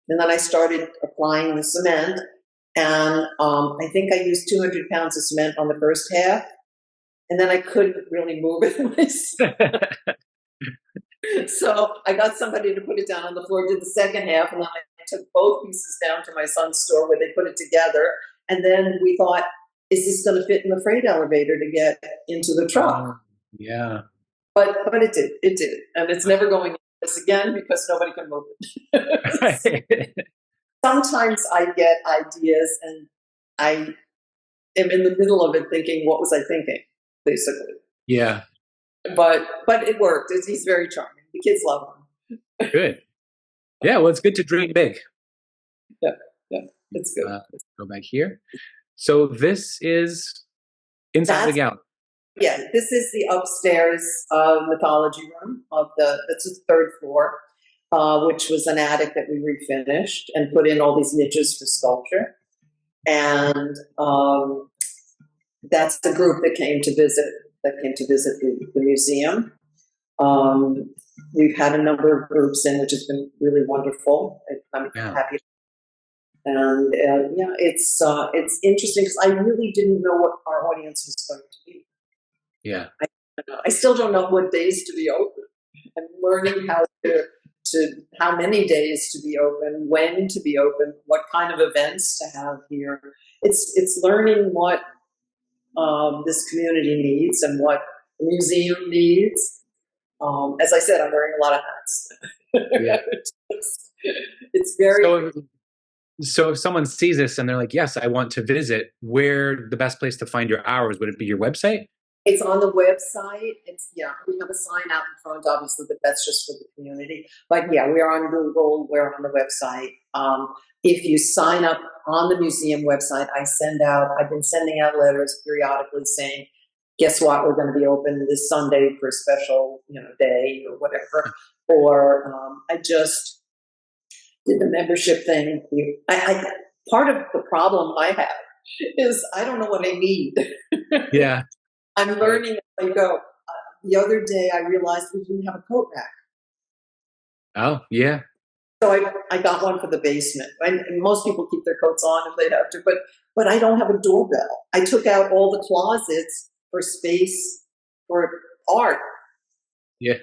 and then I started applying the cement. And I think I used 200 pounds of cement on the first half, and then I couldn't really move it myself. So I got somebody to put it down on the floor, did the second half, and then I took both pieces down to my son's store where they put it together. And then we thought, is this going to fit in the freight elevator to get into the truck? Yeah. But it did. And it's never going into this again because nobody can move it. Sometimes I get ideas and I am in the middle of it thinking, what was I thinking, basically? Yeah. But it worked. He's very charming. The kids love him. Good. Yeah, well, it's good to dream big. Yeah, it's good. Let's go back here. So this is inside the gallery. Yeah, this is the upstairs mythology room that's the third floor, which was an attic that we refinished and put in all these niches for sculpture. And that's the group that came to visit the museum. We've had a number of groups in, which has been really wonderful. I'm happy. And it's interesting because I really didn't know what our audience was going to be. Yeah. I still don't know what days to be open. learning to how many days to be open, when to be open, what kind of events to have here. It's learning what this community needs and what the museum needs. As I said, I'm wearing a lot of hats. Yeah. It's very. So if someone sees this and they're like, yes, I want to visit, where the best place to find your hours? Would it be your website? It's on the website. We have a sign out in front, obviously, but that's just for the community. But yeah, we're on Google, we're on the website. If you sign up on the museum website, I've been sending out letters periodically saying, guess what, we're going to be open this Sunday for a special, day or whatever. Or I just did the membership thing. Part of the problem I have is I don't know what I need. Yeah. I'm learning as I go. The other day, I realized we didn't have a coat rack. Oh, yeah. So I got one for the basement. And most people keep their coats on if they have to, but I don't have a doorbell. I took out all the closets for space for art. Yeah.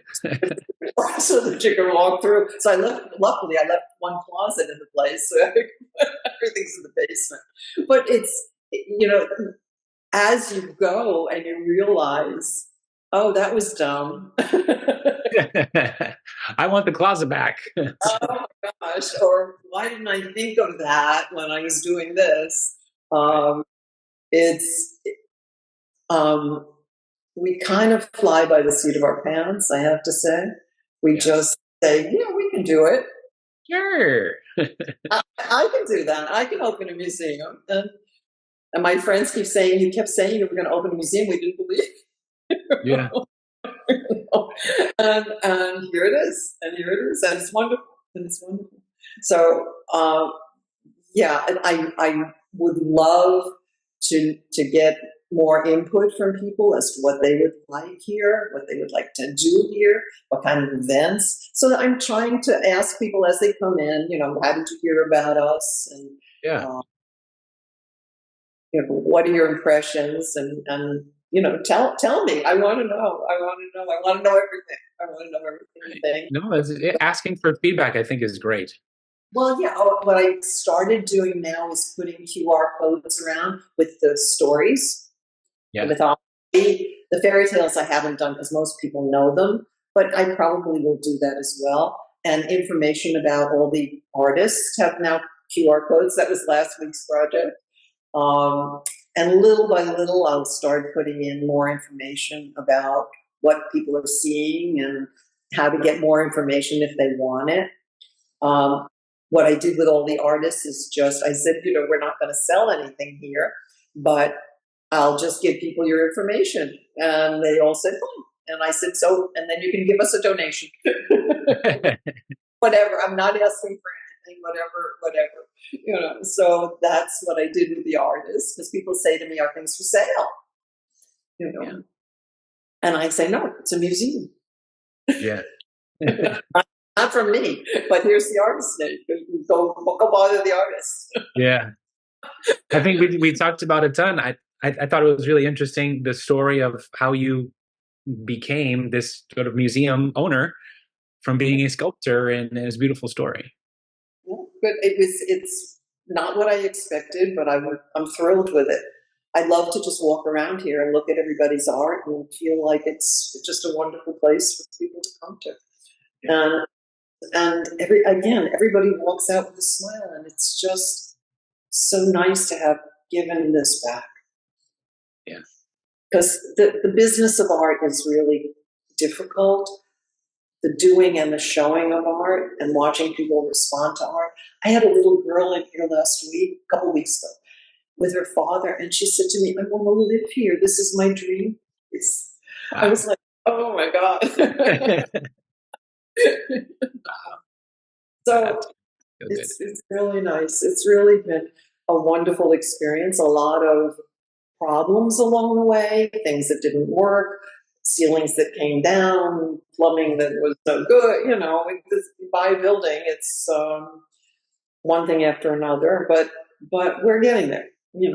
So that you can walk through. So luckily I left one closet in the place. So everything's in the basement. But it's, as you go and you realize, oh, that was dumb. I want the closet back. Oh my gosh, or why didn't I think of that when I was doing this? It's we kind of fly by the seat of our pants, I have to say. We just say, yeah, we can do it. Sure. I can do that. I can open a museum. And my friends keep saying, you kept saying you were going to open a museum. We didn't believe. Yeah. And here it is. And it's wonderful. So, I would love to get more input from people as to what they would like here, what they would like to do here, what kind of events. So I'm trying to ask people as they come in, how did you hear about us? And, what are your impressions? And tell me. I want to know. I want to know everything. I want to know everything. No, asking for feedback, I think, is great. Well, yeah. What I started doing now is putting QR codes around with the stories. Yeah. With all the fairy tales, I haven't done because most people know them, but I probably will do that as well. And information about all the artists have now QR codes. That was last week's project. And little by little, I'll start putting in more information about what people are seeing and how to get more information if they want it. What I did with all the artists is I said, we're not going to sell anything here, but I'll just give people your information. And they all said, fine. And I said, and then you can give us a donation. Whatever. I'm not asking for anything, whatever. So that's what I did with the artists, because people say to me, are things for sale? Yeah. And I say, no, it's a museum. Yeah. Not from me, but here's the artist name. Go bother the artist. Yeah. I think we talked about a ton. I thought it was really interesting, the story of how you became this sort of museum owner from being a sculptor, and it's a beautiful story. Yeah, but it's not what I expected, but I'm thrilled with it. I love to just walk around here and look at everybody's art and feel like it's just a wonderful place for people to come to. Yeah. And everybody walks out with a smile, and it's just so nice to have given this back. Yeah. Because the business of art is really difficult. The doing and the showing of art and watching people respond to art. I had a little girl in here a couple weeks ago, with her father, and she said to me, I want to live here. This is my dream. Wow. I was like, oh my God. So it's really nice. It's really been a wonderful experience. A lot of problems along the way, things that didn't work, ceilings that came down, plumbing that was no good. You buy a building, it's one thing after another, but we're getting there. We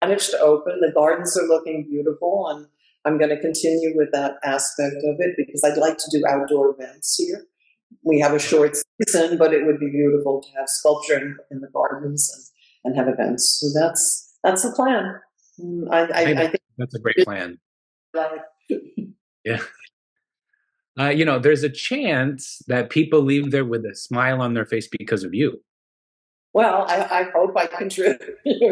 managed to open. The gardens are looking beautiful, and I'm going to continue with that aspect of it because I'd like to do outdoor events here. We have a short season, but it would be beautiful to have sculpture in the gardens and have events. So that's the plan. I think That's a great plan. like, Yeah. There's a chance that people leave there with a smile on their face because of you. well, I hope I contribute.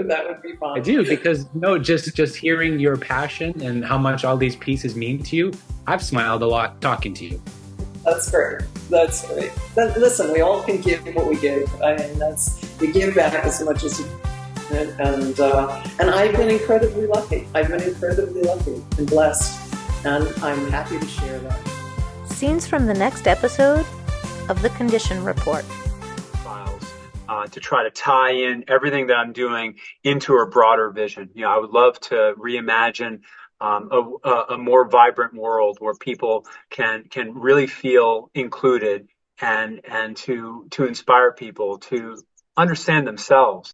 That would be I fun. do because just hearing your passion and how much all these pieces mean to you, I've smiled a lot talking to you. That's great. That's great. But listen, we all can give what we give. I mean, you give back as much as you can. And I've been incredibly lucky. I've been incredibly lucky and blessed, and I'm happy to share that. Scenes from the next episode of The Condition Report. To try to tie in everything that I'm doing into a broader vision. I would love to reimagine a more vibrant world where people can really feel included and to inspire people to understand themselves.